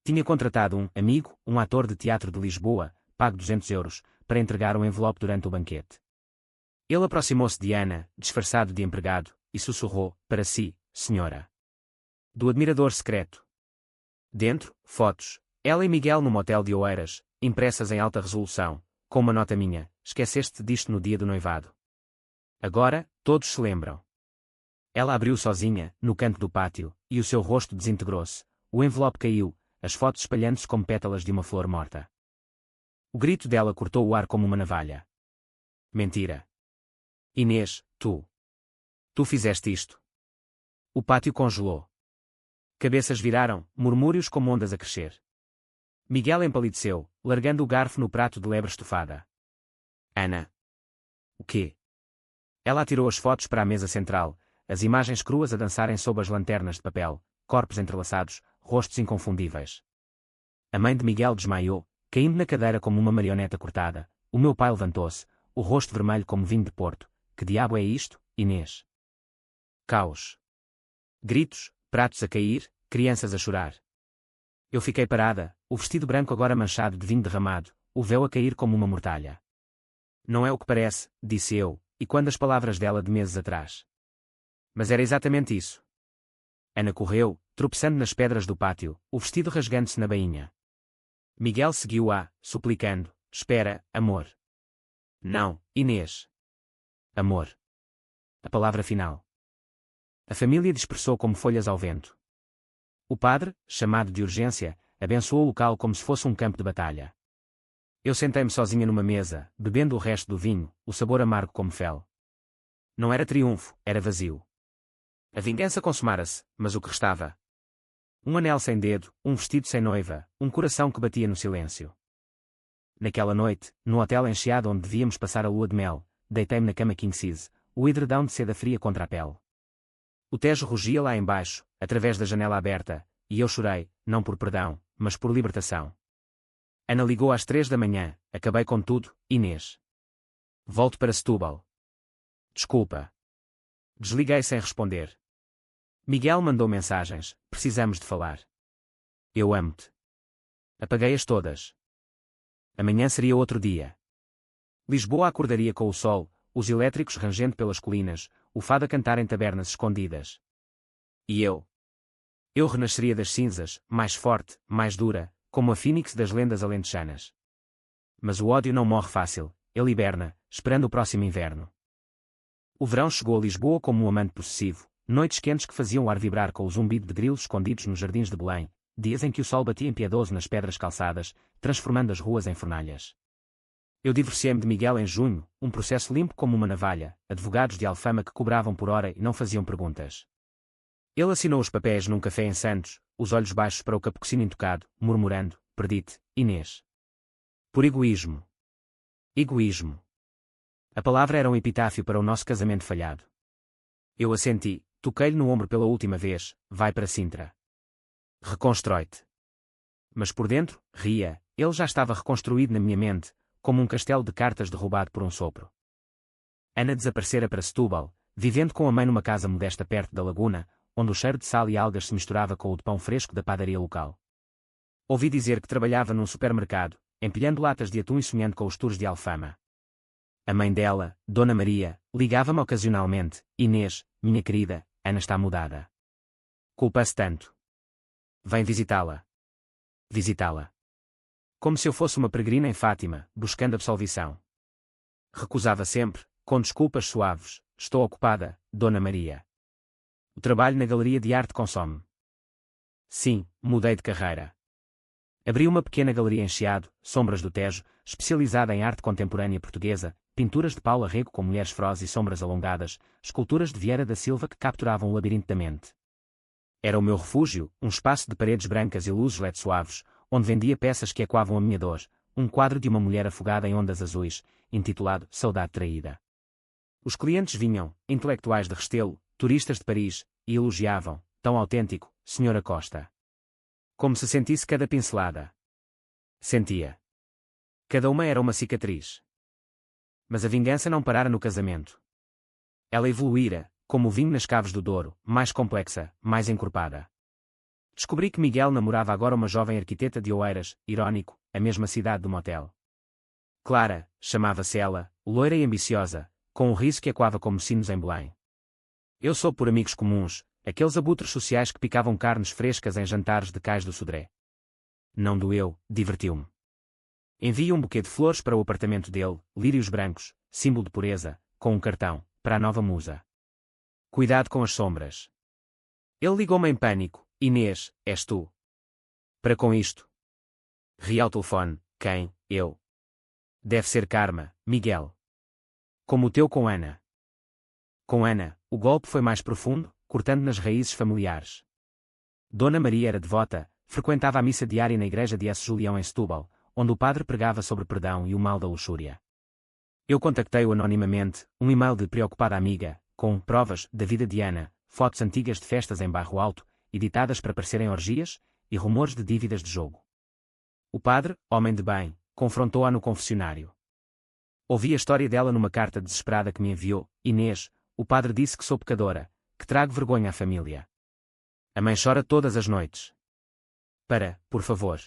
Tinha contratado um amigo, um ator de teatro de Lisboa, pago 200 euros, para entregar um envelope durante o banquete. Ele aproximou-se de Ana, disfarçado de empregado, e sussurrou, para si, senhora. Do admirador secreto. Dentro, fotos. Ela e Miguel no motel de Oeiras, impressas em alta resolução, com uma nota minha: esqueceste disto no dia do noivado. Agora, todos se lembram. Ela abriu sozinha, no canto do pátio, e o seu rosto desintegrou-se, o envelope caiu, as fotos espalhando-se como pétalas de uma flor morta. O grito dela cortou o ar como uma navalha. Mentira. Inês, tu. Tu fizeste isto. O pátio congelou. Cabeças viraram, murmúrios como ondas a crescer. Miguel empalideceu, largando o garfo no prato de lebre estufada. Ana. O quê? Ela atirou as fotos para a mesa central, as imagens cruas a dançarem sob as lanternas de papel, corpos entrelaçados, rostos inconfundíveis. A mãe de Miguel desmaiou, caindo na cadeira como uma marioneta cortada. O meu pai levantou-se, o rosto vermelho como vinho de Porto. Que diabo é isto, Inês? Caos. Gritos, pratos a cair, crianças a chorar. Eu fiquei parada, o vestido branco agora manchado de vinho derramado, o véu a cair como uma mortalha. Não é o que parece, disse eu, e quando as palavras dela de meses atrás. Mas era exatamente isso. Ana correu, tropeçando nas pedras do pátio, o vestido rasgando-se na bainha. Miguel seguiu-a, suplicando: espera, amor. Não, Inês. Amor. A palavra final. A família dispersou como folhas ao vento. O padre, chamado de urgência, abençoou o local como se fosse um campo de batalha. Eu sentei-me sozinha numa mesa, bebendo o resto do vinho, o sabor amargo como fel. Não era triunfo, era vazio. A vingança consumara-se, mas o que restava? Um anel sem dedo, um vestido sem noiva, um coração que batia no silêncio. Naquela noite, no hotel encheado onde devíamos passar a lua de mel, deitei-me na cama king size, o edredão de seda fria contra a pele. O Tejo rugia lá embaixo, através da janela aberta, e eu chorei, não por perdão, mas por libertação. Ana ligou às 3 da manhã, acabei com tudo, Inês. Volto para Setúbal. Desculpa. Desliguei sem responder. Miguel mandou mensagens: precisamos de falar. Eu amo-te. Apaguei-as todas. Amanhã seria outro dia. Lisboa acordaria com o sol, os elétricos rangendo pelas colinas, o fado a cantar em tabernas escondidas. E eu? Eu renasceria das cinzas, mais forte, mais dura, como a fênix das lendas alentejanas. Mas o ódio não morre fácil, ele hiberna, esperando o próximo inverno. O verão chegou a Lisboa como um amante possessivo, noites quentes que faziam o ar vibrar com o zumbido de grilos escondidos nos jardins de Belém, dias em que o sol batia impiedoso nas pedras calçadas, transformando as ruas em fornalhas. Eu divorciei-me de Miguel em junho, um processo limpo como uma navalha, advogados de Alfama que cobravam por hora e não faziam perguntas. Ele assinou os papéis num café em Santos, os olhos baixos para o capucino intocado, murmurando: perdi-te, Inês. Por egoísmo. Egoísmo. A palavra era um epitáfio para o nosso casamento falhado. Eu assenti, toquei-lhe no ombro pela última vez: vai para Sintra. Reconstrói-te. Mas por dentro, ria, ele já estava reconstruído na minha mente, como um castelo de cartas derrubado por um sopro. Ana desaparecera para Setúbal, vivendo com a mãe numa casa modesta perto da laguna, onde o cheiro de sal e algas se misturava com o de pão fresco da padaria local. Ouvi dizer que trabalhava num supermercado, empilhando latas de atum e sonhando com os tours de Alfama. A mãe dela, Dona Maria, ligava-me ocasionalmente: Inês, minha querida, Ana está mudada. Culpa-se tanto. Vem visitá-la. Visitá-la. Como se eu fosse uma peregrina em Fátima, buscando absolvição. Recusava sempre, com desculpas suaves: estou ocupada, Dona Maria. O trabalho na galeria de arte consome. Sim, mudei de carreira. Abri uma pequena galeria em Chiado, Sombras do Tejo, especializada em arte contemporânea portuguesa, pinturas de Paula Rego com mulheres ferozes e sombras alongadas, esculturas de Vieira da Silva que capturavam o labirinto da mente. Era o meu refúgio, um espaço de paredes brancas e luzes LED suaves, onde vendia peças que ecoavam a minha dor, um quadro de uma mulher afogada em ondas azuis, intitulado Saudade Traída. Os clientes vinham, intelectuais de Restelo, turistas de Paris, e elogiavam, tão autêntico, Sra. Costa. Como se sentisse cada pincelada. Sentia. Cada uma era uma cicatriz. Mas a vingança não parara no casamento. Ela evoluíra, como o vinho nas caves do Douro, mais complexa, mais encorpada. Descobri que Miguel namorava agora uma jovem arquiteta de Oeiras, irónico, a mesma cidade do motel. Clara, chamava-se ela, loira e ambiciosa, com um riso que ecoava como sinos em Belém. Eu soube por amigos comuns, aqueles abutres sociais que picavam carnes frescas em jantares de Cais do Sodré. Não doeu, divertiu-me. Envie um buquê de flores para o apartamento dele, lírios brancos, símbolo de pureza, com um cartão, para a nova musa. Cuidado com as sombras. Ele ligou-me em pânico. Inês, és tu. Para com isto. Ri ao telefone. Quem? Eu. Deve ser Karma, Miguel. Como o teu com Ana. Com Ana, o golpe foi mais profundo, cortando nas raízes familiares. Dona Maria era devota, frequentava a missa diária na igreja de S. Julião em Setúbal, onde o padre pregava sobre perdão e o mal da luxúria. Eu contactei-o anonimamente, um e-mail de preocupada amiga, com provas da vida de Ana, fotos antigas de festas em Bairro Alto, editadas para parecerem orgias, e rumores de dívidas de jogo. O padre, homem de bem, confrontou-a no confessionário. Ouvi a história dela numa carta desesperada que me enviou. Inês, o padre disse que sou pecadora, que trago vergonha à família. A mãe chora todas as noites. Por favor.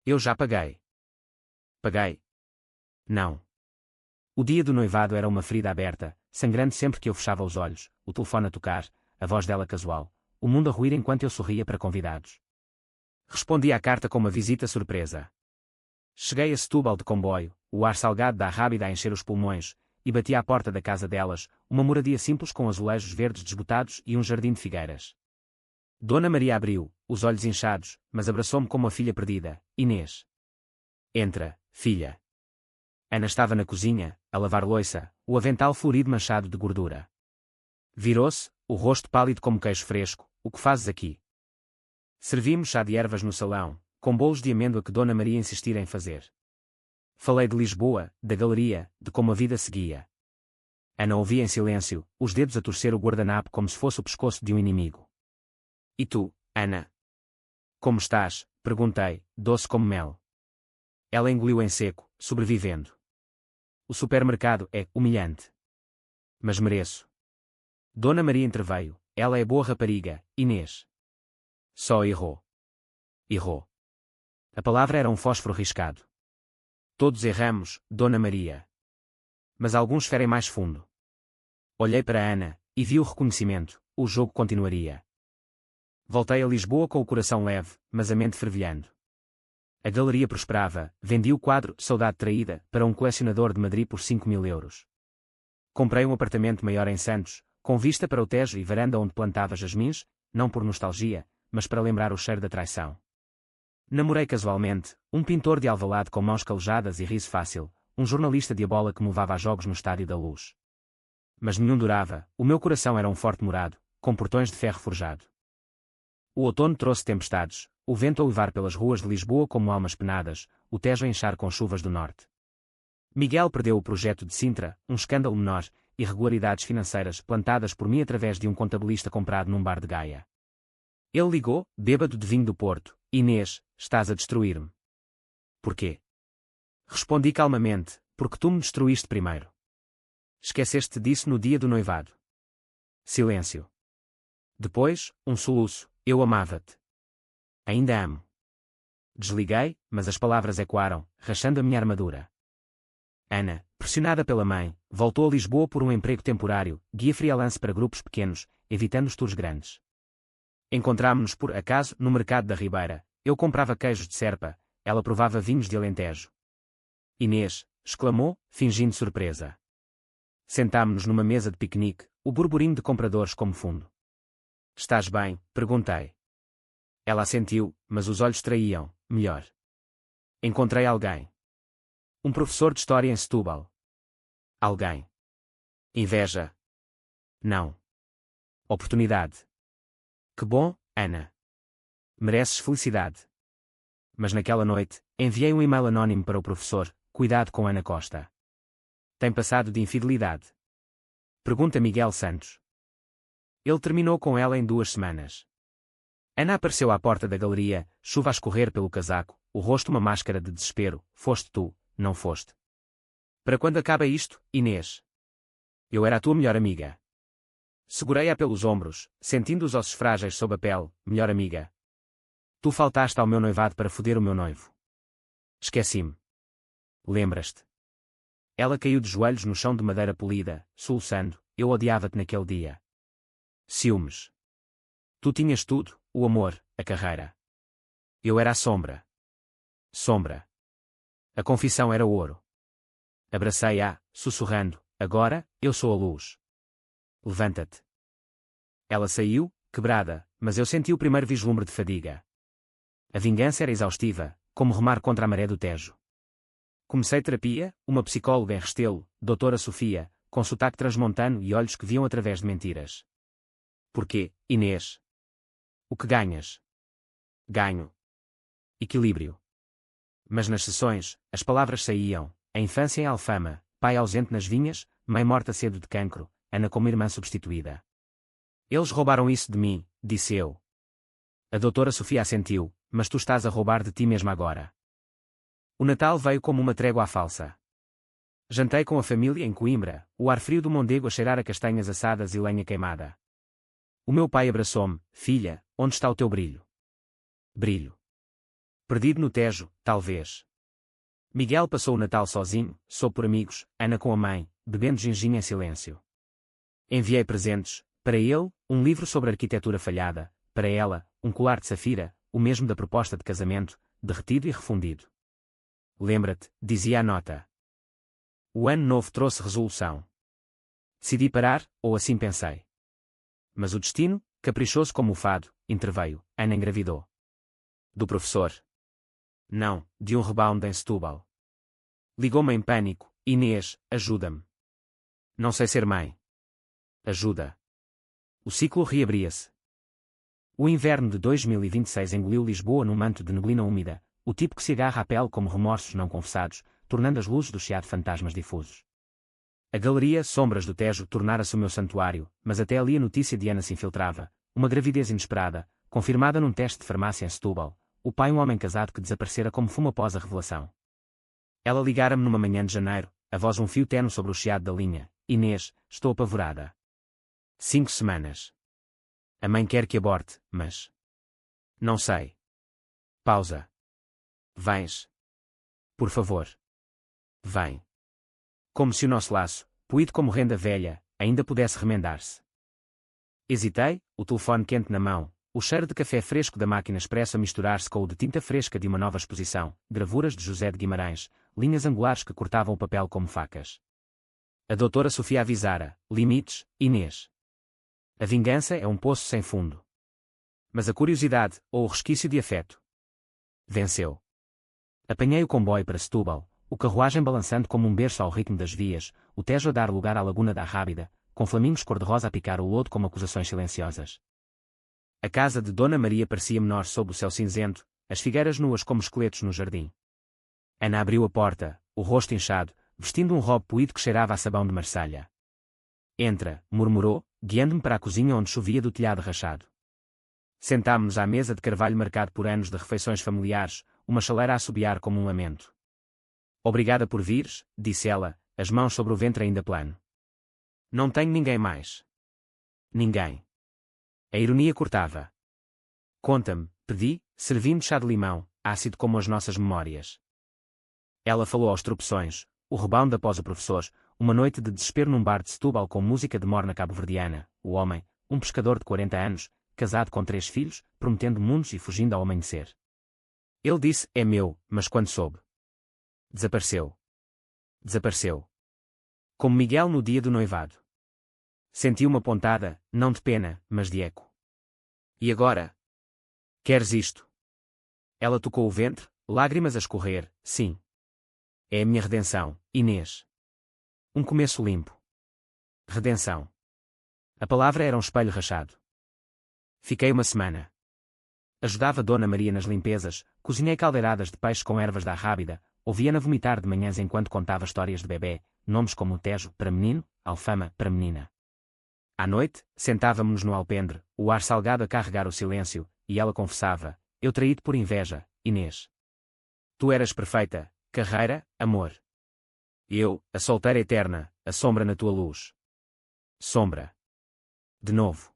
Eu já paguei. Paguei? Não. O dia do noivado era uma ferida aberta, sangrando sempre que eu fechava os olhos, o telefone a tocar, a voz dela casual, o mundo a ruir enquanto eu sorria para convidados. Respondi à carta com uma visita surpresa. Cheguei a Setúbal de comboio, o ar salgado da Rábida a encher os pulmões, e bati à porta da casa delas, uma moradia simples com azulejos verdes desbotados e um jardim de figueiras. Dona Maria abriu, os olhos inchados, mas abraçou-me como a filha perdida. Inês. Entra, filha. Ana estava na cozinha, a lavar louça, o avental florido manchado de gordura. Virou-se, o rosto pálido como queijo fresco. O que fazes aqui? Servimos chá de ervas no salão, com bolos de amêndoa que Dona Maria insistira em fazer. Falei de Lisboa, da galeria, de como a vida seguia. Ana ouvia em silêncio, os dedos a torcer o guardanapo como se fosse o pescoço de um inimigo. E tu, Ana? Como estás? Perguntei, doce como mel. Ela engoliu em seco, sobrevivendo. O supermercado é humilhante. Mas mereço. Dona Maria interveio. Ela é boa rapariga, Inês. Só errou. Errou. A palavra era um fósforo riscado. Todos erramos, Dona Maria. Mas alguns ferem mais fundo. Olhei para Ana, e vi o reconhecimento. O jogo continuaria. Voltei a Lisboa com o coração leve, mas a mente fervilhando. A galeria prosperava, vendi o quadro Saudade Traída para um colecionador de Madrid por 5.000 euros. Comprei um apartamento maior em Santos, com vista para o Tejo e varanda onde plantava jasmins, não por nostalgia, mas para lembrar o cheiro da traição. Namorei casualmente, um pintor de Alvalade com mãos calejadas e riso fácil, um jornalista de bola que me levava a jogos no Estádio da Luz. Mas nenhum durava, o meu coração era um forte morado, com portões de ferro forjado. O outono trouxe tempestades, o vento a uivar pelas ruas de Lisboa como almas penadas, o Tejo a inchar com chuvas do norte. Miguel perdeu o projeto de Sintra, um escândalo menor, irregularidades financeiras plantadas por mim através de um contabilista comprado num bar de Gaia. Ele ligou, bêbado de vinho do Porto. Inês, estás a destruir-me. Porquê? Respondi calmamente, porque tu me destruíste primeiro. Esqueceste disso no dia do noivado. Silêncio. Depois, um soluço. Eu amava-te. Ainda amo. Desliguei, mas as palavras ecoaram, rachando a minha armadura. Ana, pressionada pela mãe, voltou a Lisboa por um emprego temporário, guia freelance para grupos pequenos, evitando os tours grandes. Encontrámo-nos por acaso no mercado da Ribeira. Eu comprava queijos de Serpa, ela provava vinhos de Alentejo. Inês, exclamou, fingindo surpresa. Sentámo-nos numa mesa de piquenique, o burburinho de compradores como fundo. Estás bem? Perguntei. Ela assentiu, mas os olhos traíam, melhor. Encontrei alguém. Um professor de história em Setúbal. Alguém. Inveja. Não. Oportunidade. Que bom, Ana. Mereces felicidade. mas naquela noite, enviei um e-mail anónimo para o professor. Cuidado com Ana Costa. Tem passado de infidelidade? Pergunta Miguel Santos. Ele terminou com ela em 2 semanas. Ana apareceu à porta da galeria, chuva a escorrer pelo casaco, o rosto uma máscara de desespero. Foste tu, não foste? Para quando acaba isto, Inês? Eu era a tua melhor amiga. Segurei-a pelos ombros, sentindo os ossos frágeis sob a pele. Melhor amiga. Tu faltaste ao meu noivado para foder o meu noivo. Esqueci-me. Lembras-te? Ela caiu de joelhos no chão de madeira polida, soluçando. Eu odiava-te naquele dia. Ciúmes. Tu tinhas tudo, o amor, a carreira. Eu era a sombra. Sombra. A confissão era ouro. Abracei-a, sussurrando. Agora, eu sou a luz. Levanta-te. Ela saiu, quebrada, mas eu senti o primeiro vislumbre de fadiga. A vingança era exaustiva, como remar contra a maré do Tejo. Comecei terapia, uma psicóloga em Restelo, doutora Sofia, com sotaque transmontano e olhos que viam através de mentiras. Porquê, Inês? O que ganhas? Ganho. Equilíbrio. Mas nas sessões, as palavras saíam. A infância em Alfama, pai ausente nas vinhas, mãe morta cedo de cancro, Ana como irmã substituída. Eles roubaram isso de mim, disse eu. A doutora Sofia assentiu, mas tu estás a roubar de ti mesma agora. O Natal veio como uma trégua à falsa. Jantei com a família em Coimbra, o ar frio do Mondego a cheirar a castanhas assadas e lenha queimada. O meu pai abraçou-me. Filha, onde está o teu brilho? Brilho. Perdido no Tejo, talvez. Miguel passou o Natal sozinho, só por amigos, Ana com a mãe, bebendo ginginha em silêncio. Enviei presentes, para ele, um livro sobre arquitetura falhada, para ela, um colar de safira, o mesmo da proposta de casamento, derretido e refundido. Lembra-te, dizia a nota. O ano novo trouxe resolução. Decidi parar, ou assim pensei. Mas o destino, caprichoso como o fado, interveio. Ana engravidou. Do professor. Não, de um rebound em Setúbal. Ligou-me em pânico. Inês, ajuda-me. Não sei ser mãe. Ajuda. O ciclo reabria-se. O inverno de 2026 engoliu Lisboa num manto de neblina úmida, o tipo que se agarra à pele como remorsos não confessados, tornando as luzes do chiado fantasmas difusos. A galeria Sombras do Tejo tornara-se o meu santuário, mas até ali a notícia de Ana se infiltrava, uma gravidez inesperada, confirmada num teste de farmácia em Setúbal, o pai um homem casado que desaparecera como fumo após a revelação. Ela ligara-me numa manhã de janeiro, a voz um fio tenue sobre o chiado da linha. Inês, estou apavorada. 5 semanas. A mãe quer que aborte, mas... Não sei. Pausa. Vens. Por favor. Vem. Como se o nosso laço, puído como renda velha, ainda pudesse remendar-se. Hesitei, o telefone quente na mão, o cheiro de café fresco da máquina expresso a misturar-se com o de tinta fresca de uma nova exposição, gravuras de José de Guimarães, linhas angulares que cortavam o papel como facas. A doutora Sofia avisara, limites, Inês. A vingança é um poço sem fundo. Mas a curiosidade, ou o resquício de afeto, venceu. Apanhei o comboio para Setúbal, o carruagem balançando como um berço ao ritmo das vias, o Tejo a dar lugar à Laguna da Rábida, com flamingos cor-de-rosa a picar o lodo como acusações silenciosas. A casa de Dona Maria parecia menor sob o céu cinzento, as figueiras nuas como esqueletos no jardim. Ana abriu a porta, o rosto inchado, vestindo um robe puído que cheirava a sabão de Marselha. Entra, murmurou, guiando-me para a cozinha onde chovia do telhado rachado. Sentámo-nos à mesa de carvalho marcado por anos de refeições familiares, uma chaleira a assobiar como um lamento. Obrigada por vires, disse ela, as mãos sobre o ventre ainda plano. Não tenho ninguém mais. Ninguém. A ironia cortava. Conta-me, pedi, servindo chá de limão, ácido como as nossas memórias. Ela falou aos tropeções, o rebound após o professor, uma noite de desespero num bar de Setúbal com música de morna cabo-verdiana, o homem, um pescador de 40 anos, casado com 3 filhos, prometendo mundos e fugindo ao amanhecer. Ele disse, é meu, mas quando soube. Desapareceu. Desapareceu. Como Miguel no dia do noivado. Senti uma pontada, não de pena, mas de eco. E agora? Queres isto? Ela tocou o ventre, lágrimas a escorrer, sim. É a minha redenção, Inês. Um começo limpo. Redenção. A palavra era um espelho rachado. Fiquei uma semana. Ajudava Dona Maria nas limpezas, cozinhei caldeiradas de peixe com ervas da arrábida, ouvia-na vomitar de manhãs enquanto contava histórias de bebê, nomes como Tejo para menino, Alfama para menina. À noite, sentávamos-nos no alpendre, o ar salgado a carregar o silêncio, e ela confessava: eu traí-te por inveja, Inês. Tu eras perfeita, carreira, amor. Eu, a solteira eterna, a sombra na tua luz. Sombra. De novo.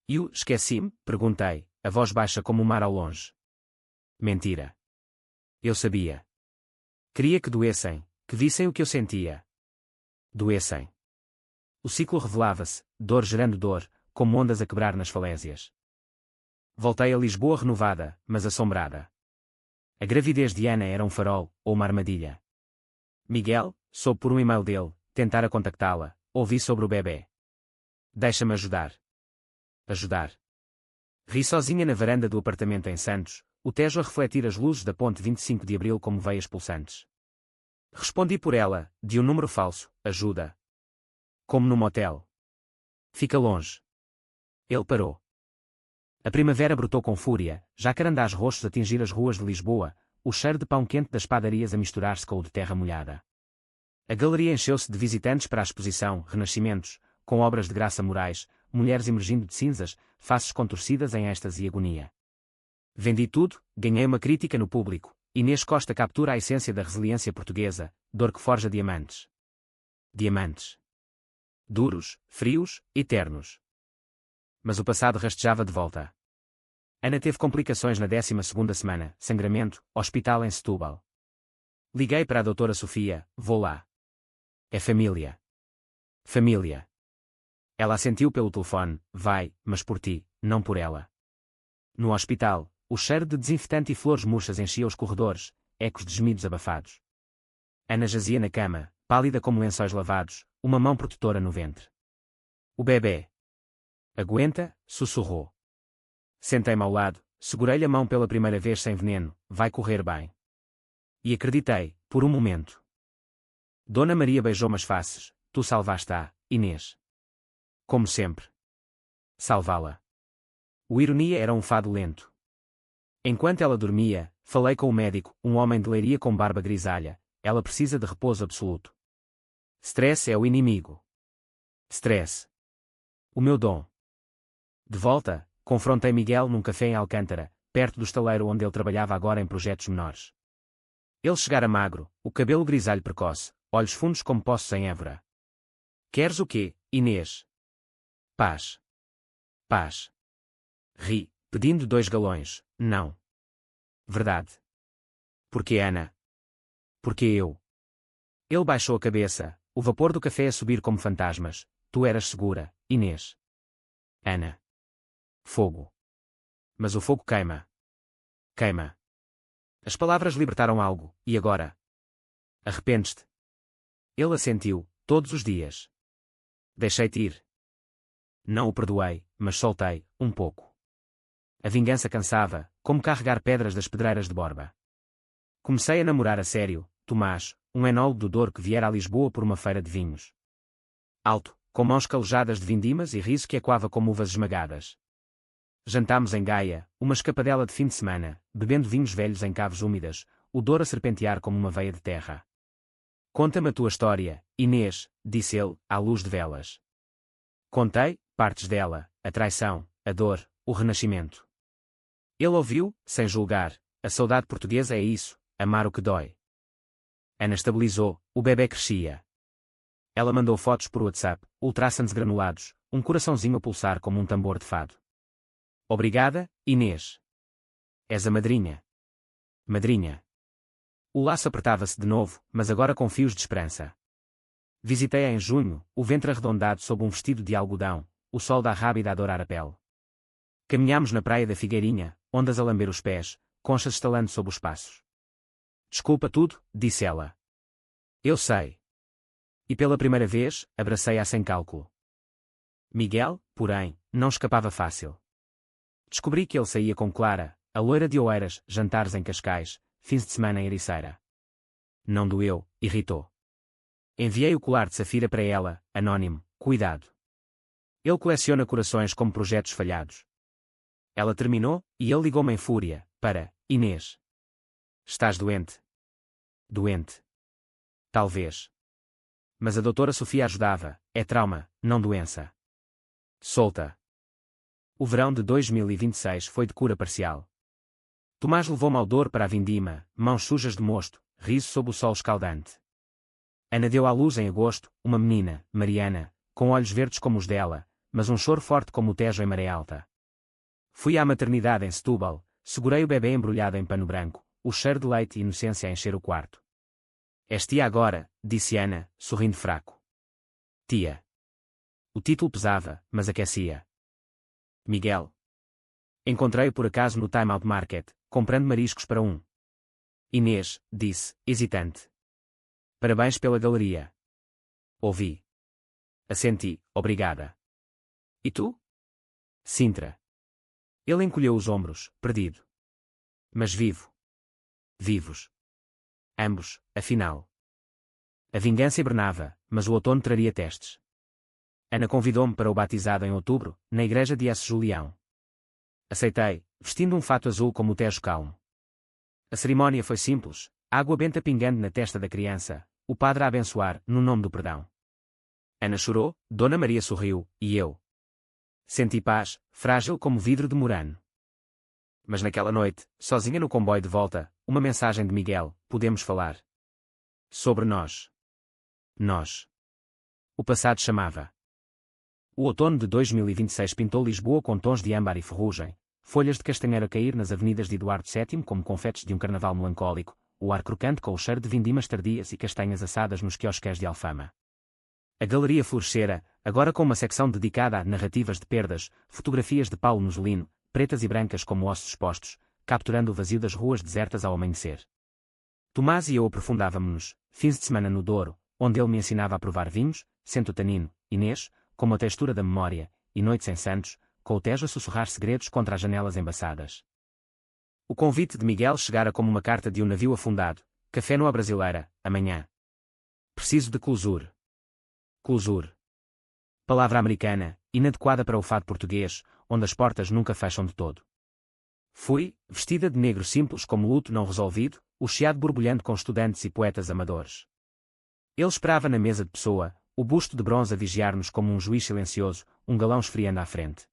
Eu, esqueci-me? Perguntei, a voz baixa como o mar ao longe. Mentira. Eu sabia. Queria que doessem, que vissem o que eu sentia. Doessem. O ciclo revelava-se, dor gerando dor, como ondas a quebrar nas falésias. Voltei a Lisboa renovada, mas assombrada. A gravidez de Ana era um farol, ou uma armadilha. Miguel, soube por um e-mail dele, tentara contactá-la, ouvi sobre o bebê. Deixa-me ajudar. Ajudar. Ri sozinha na varanda do apartamento em Santos, o Tejo a refletir as luzes da ponte 25 de Abril como veias pulsantes. Respondi por ela, de um número falso, ajuda. Como no motel. Fica longe. Ele parou. A primavera brotou com fúria, jacarandás roxos a tingir as ruas de Lisboa, o cheiro de pão quente das padarias a misturar-se com o de terra molhada. A galeria encheu-se de visitantes para a exposição Renascimentos, com obras de Graça Moraes, mulheres emergindo de cinzas, faces contorcidas em êxtase e agonia. Vendi tudo, ganhei uma crítica no público. Inês Costa captura a essência da resiliência portuguesa, dor que forja diamantes. Diamantes. Duros, frios, eternos. Mas o passado rastejava de volta. Ana teve complicações na 12ª semana, sangramento, hospital em Setúbal. Liguei para a doutora Sofia, vou lá. É família. Família. Ela assentiu pelo telefone, vai, mas por ti, não por ela. No hospital, o cheiro de desinfetante e flores murchas enchia os corredores, ecos de gemidos abafados. Ana jazia na cama, pálida como lençóis lavados, uma mão protetora no ventre. O bebê. Aguenta, sussurrou. Sentei-me ao lado, segurei-lhe a mão pela primeira vez sem veneno, vai correr bem. E acreditei, por um momento. Dona Maria beijou-me as faces, tu salvaste-a, Inês. Como sempre. Salvá-la. O ironia era um fado lento. Enquanto ela dormia, falei com o médico, um homem de Leiria com barba grisalha, ela precisa de repouso absoluto. Stress é o inimigo. Stress. O meu dom. De volta, confrontei Miguel num café em Alcântara, perto do estaleiro onde ele trabalhava agora em projetos menores. Ele chegara magro, o cabelo grisalho precoce, olhos fundos como poços em Évora. Queres o quê, Inês? Paz. Paz. Ri, pedindo 2 galões, não. Verdade. Porque Ana? Porque eu? Ele baixou a cabeça, o vapor do café a subir como fantasmas. Tu eras segura, Inês. Ana. Fogo. Mas o fogo queima. Queima. As palavras libertaram algo, e agora? Arrependes-te? Ele assentiu, todos os dias. Deixei-te ir. Não o perdoei, mas soltei, um pouco. A vingança cansava, como carregar pedras das pedreiras de Borba. Comecei a namorar a sério, Tomás, um enólogo do Douro que viera a Lisboa por uma feira de vinhos. Alto, com mãos calejadas de vindimas e riso que ecoava como uvas esmagadas. Jantámos em Gaia, uma escapadela de fim de semana, bebendo vinhos velhos em caves úmidas, o Douro a serpentear como uma veia de terra. Conta-me a tua história, Inês, disse ele, à luz de velas. Contei, partes dela, a traição, a dor, o renascimento. Ele ouviu, sem julgar, a saudade portuguesa é isso, amar o que dói. Ana estabilizou, o bebê crescia. Ela mandou fotos por WhatsApp, ultrassons granulados, um coraçãozinho a pulsar como um tambor de fado. Obrigada, Inês. És a madrinha. Madrinha. O laço apertava-se de novo, mas agora com fios de esperança. Visitei-a em junho, o ventre arredondado sob um vestido de algodão, o sol da rábida a adorar a pele. Caminhámos na praia da Figueirinha, ondas a lamber os pés, conchas estalando sob os passos. Desculpa tudo, disse ela. Eu sei. E pela primeira vez, abracei-a sem cálculo. Miguel, porém, não escapava fácil. Descobri que ele saía com Clara, a loira de Oeiras, jantares em Cascais, fins de semana em Ericeira. Não doeu, irritou. Enviei o colar de safira para ela, anónimo, cuidado. Ele coleciona corações como projetos falhados. Ela terminou, e ele ligou-me em fúria, para: Inês. Estás doente? Doente. Talvez. Mas a doutora Sofia ajudava: é trauma, não doença. Solta. O verão de 2026 foi de cura parcial. Tomás levou-me ao Douro para a vindima, mãos sujas de mosto, riso sob o sol escaldante. Ana deu à luz em agosto, uma menina, Mariana, com olhos verdes como os dela, mas um choro forte como o Tejo em maré alta. Fui à maternidade em Setúbal, segurei o bebê embrulhado em pano branco, o cheiro de leite e inocência a encher o quarto. És tia agora, disse Ana, sorrindo fraco. Tia. O título pesava, mas aquecia. Miguel. Encontrei-o por acaso no Time Out Market, comprando mariscos para um. Inês, disse, hesitante. Parabéns pela galeria. Ouvi. Assenti, obrigada. E tu? Sintra. Ele encolheu os ombros, perdido. Mas vivo. Vivos. Ambos, afinal. A vingança hibernava, mas o outono traria testes. Ana convidou-me para o batizado em outubro, na igreja de S. Julião. Aceitei, vestindo um fato azul como o Tejo calmo. A cerimónia foi simples, água benta pingando na testa da criança, o padre a abençoar, no nome do perdão. Ana chorou, Dona Maria sorriu, e eu. Senti paz, frágil como vidro de murano. Mas naquela noite, sozinha no comboio de volta, uma mensagem de Miguel: podemos falar. Sobre nós. Nós. O passado chamava. O outono de 2026 pintou Lisboa com tons de âmbar e ferrugem, folhas de castanheiro a cair nas avenidas de Eduardo VII como confetes de um carnaval melancólico, o ar crocante com o cheiro de vindimas tardias e castanhas assadas nos quiosques de Alfama. A galeria florescera, agora com uma secção dedicada a narrativas de perdas, fotografias de Paulo Nogelino, pretas e brancas como ossos expostos, capturando o vazio das ruas desertas ao amanhecer. Tomás e eu aprofundávamos-nos, fins de semana no Douro, onde ele me ensinava a provar vinhos, sento tanino, Inês, como a textura da memória, e noites em Santos, com o Tejo a sussurrar segredos contra as janelas embaçadas. O convite de Miguel chegara como uma carta de um navio afundado: café no A Brasileira, amanhã. Preciso de closure. Closure. Palavra americana, inadequada para o fado português, onde as portas nunca fecham de todo. Fui, vestida de negro simples como luto não resolvido, o chiado borbulhando com estudantes e poetas amadores. Ele esperava na mesa de pessoa, o busto de bronze a vigiar-nos como um juiz silencioso, um galão esfriando à frente.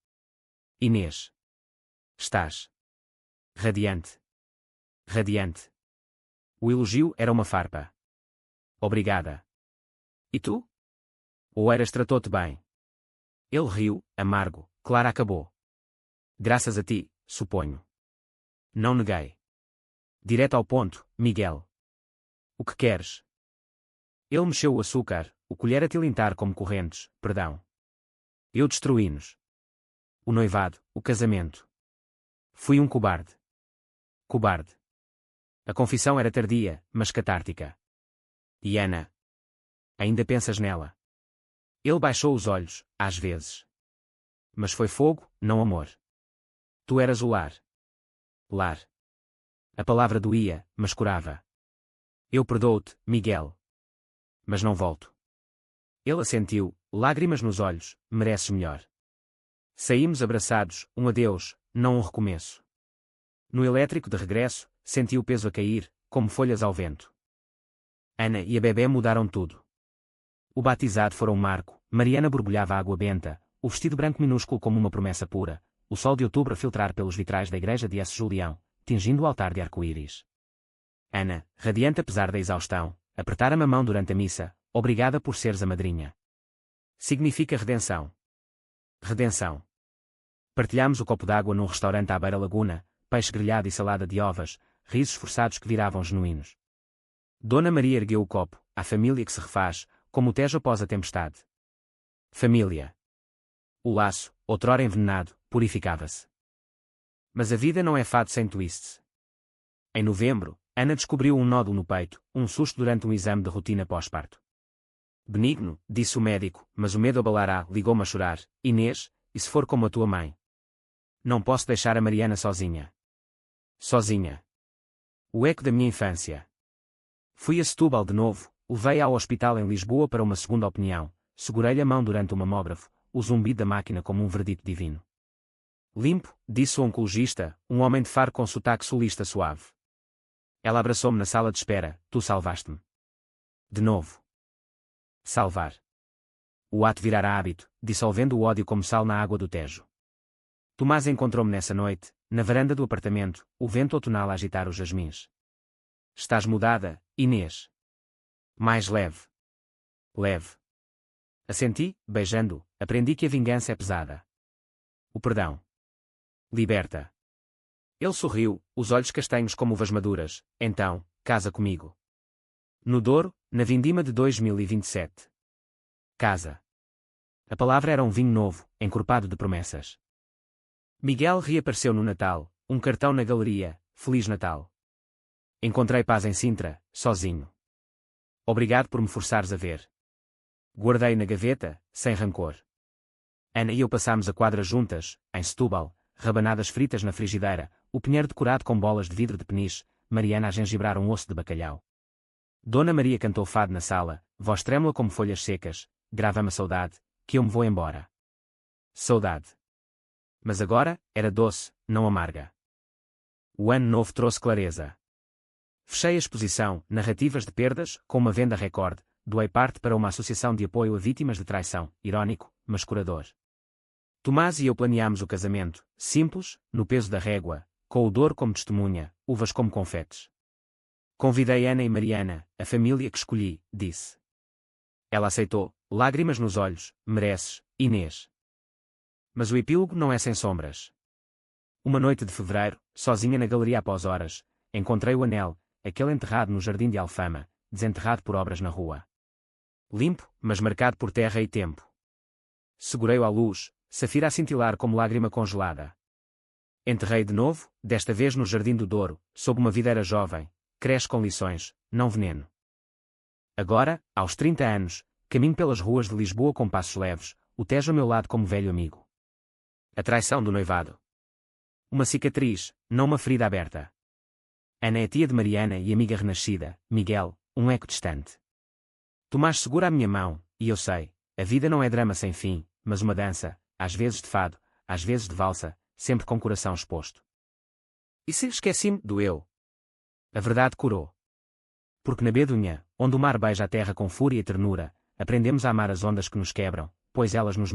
Inês. Estás. Radiante. Radiante. O elogio era uma farpa. Obrigada. E tu? O Eiras tratou-te bem. Ele riu, amargo. Clara acabou. Graças a ti, suponho. Não neguei. Direto ao ponto, Miguel. O que queres? Ele mexeu o açúcar, o colher a tilintar como correntes, perdão. Eu destruí-nos. O noivado, o casamento. Fui um cobarde. Cobarde. A confissão era tardia, mas catártica. E Ana? Ainda pensas nela? Ele baixou os olhos, às vezes. Mas foi fogo, não amor. Tu eras o lar. Lar. A palavra doía, mas curava. Eu perdoo-te, Miguel. Mas não volto. Ele assentiu, lágrimas nos olhos, mereces melhor. Saímos abraçados, um adeus, não um recomeço. No elétrico de regresso, senti o peso a cair, como folhas ao vento. Ana e a bebé mudaram tudo. O batizado fora um marco, Mariana borbulhava água benta, o vestido branco minúsculo como uma promessa pura, o sol de outubro a filtrar pelos vitrais da igreja de S. Julião, tingindo o altar de arco-íris. Ana, radiante apesar da exaustão, apertara-me a mão durante a missa: obrigada por seres a madrinha. Significa redenção. Redenção. Partilhámos o copo d'água num restaurante à beira-laguna, peixe grelhado e salada de ovas, risos forçados que viravam genuínos. Dona Maria ergueu o copo: à família que se refaz, como o Tejo após a tempestade. Família. O laço, outrora envenenado, purificava-se. Mas a vida não é fado sem twists. Em novembro, Ana descobriu um nódulo no peito, um susto durante um exame de rotina pós-parto. Benigno, disse o médico, mas o medo abalará, ligou-me a chorar: Inês, e se for como a tua mãe? Não posso deixar a Mariana sozinha. Sozinha. O eco da minha infância. Fui a Setúbal de novo, levei-a ao hospital em Lisboa para uma segunda opinião, segurei-lhe a mão durante o mamógrafo, o zumbido da máquina como um verdito divino. Limpo, disse o oncologista, um homem de Faro com sotaque sulista suave. Ela abraçou-me na sala de espera. Tu salvaste-me. De novo. Salvar. O ato virara hábito, dissolvendo o ódio como sal na água do Tejo. Tomás encontrou-me nessa noite, na varanda do apartamento, o vento outonal a agitar os jasmins. Estás mudada, Inês. Mais leve. Leve. Assenti, beijando, aprendi que a vingança é pesada. O perdão. Liberta. Ele sorriu, os olhos castanhos como uvas maduras. Então, casa comigo. No Douro, na vindima de 2027. Casa. A palavra era um vinho novo, encorpado de promessas. Miguel reapareceu no Natal, um cartão na galeria, Feliz Natal. Encontrei paz em Sintra, sozinho. Obrigado por me forçares a ver. Guardei na gaveta, sem rancor. Ana e eu passámos a quadra juntas, em Setúbal, rabanadas fritas na frigideira, o pinheiro decorado com bolas de vidro de peniche, Mariana a gengibrar um osso de bacalhau. Dona Maria cantou fado na sala, voz trêmula como folhas secas, grava-me a saudade, que eu me vou embora. Saudade. Mas agora, era doce, não amarga. O ano novo trouxe clareza. Fechei a exposição, Narrativas de Perdas, com uma venda recorde, doei parte para uma associação de apoio a vítimas de traição, irónico, mas curador. Tomás e eu planeámos o casamento, simples, no peso da régua, com o Douro como testemunha, uvas como confetes. Convidei Ana e Mariana, a família que escolhi, disse. Ela aceitou, lágrimas nos olhos, mereces, Inês. Mas o epílogo não é sem sombras. Uma noite de fevereiro, sozinha na galeria após horas, encontrei o anel, aquele enterrado no jardim de Alfama, desenterrado por obras na rua. Limpo, mas marcado por terra e tempo. Segurei-o à luz, safira a cintilar como lágrima congelada. Enterrei de novo, desta vez no Jardim do Douro, sob uma videira jovem, cresce com lições, não veneno. Agora, aos 30 anos, caminho pelas ruas de Lisboa com passos leves, o Tejo ao meu lado como velho amigo. A traição do noivado. Uma cicatriz, não uma ferida aberta. Ana é tia de Mariana e amiga renascida, Miguel, um eco distante. Tomás segura a minha mão, e eu sei, a vida não é drama sem fim, mas uma dança, às vezes de fado, às vezes de valsa, sempre com coração exposto. E se esqueci-me do eu? A verdade curou. Porque na Bedunha, onde o mar beija a terra com fúria e ternura, aprendemos a amar as ondas que nos quebram, pois elas nos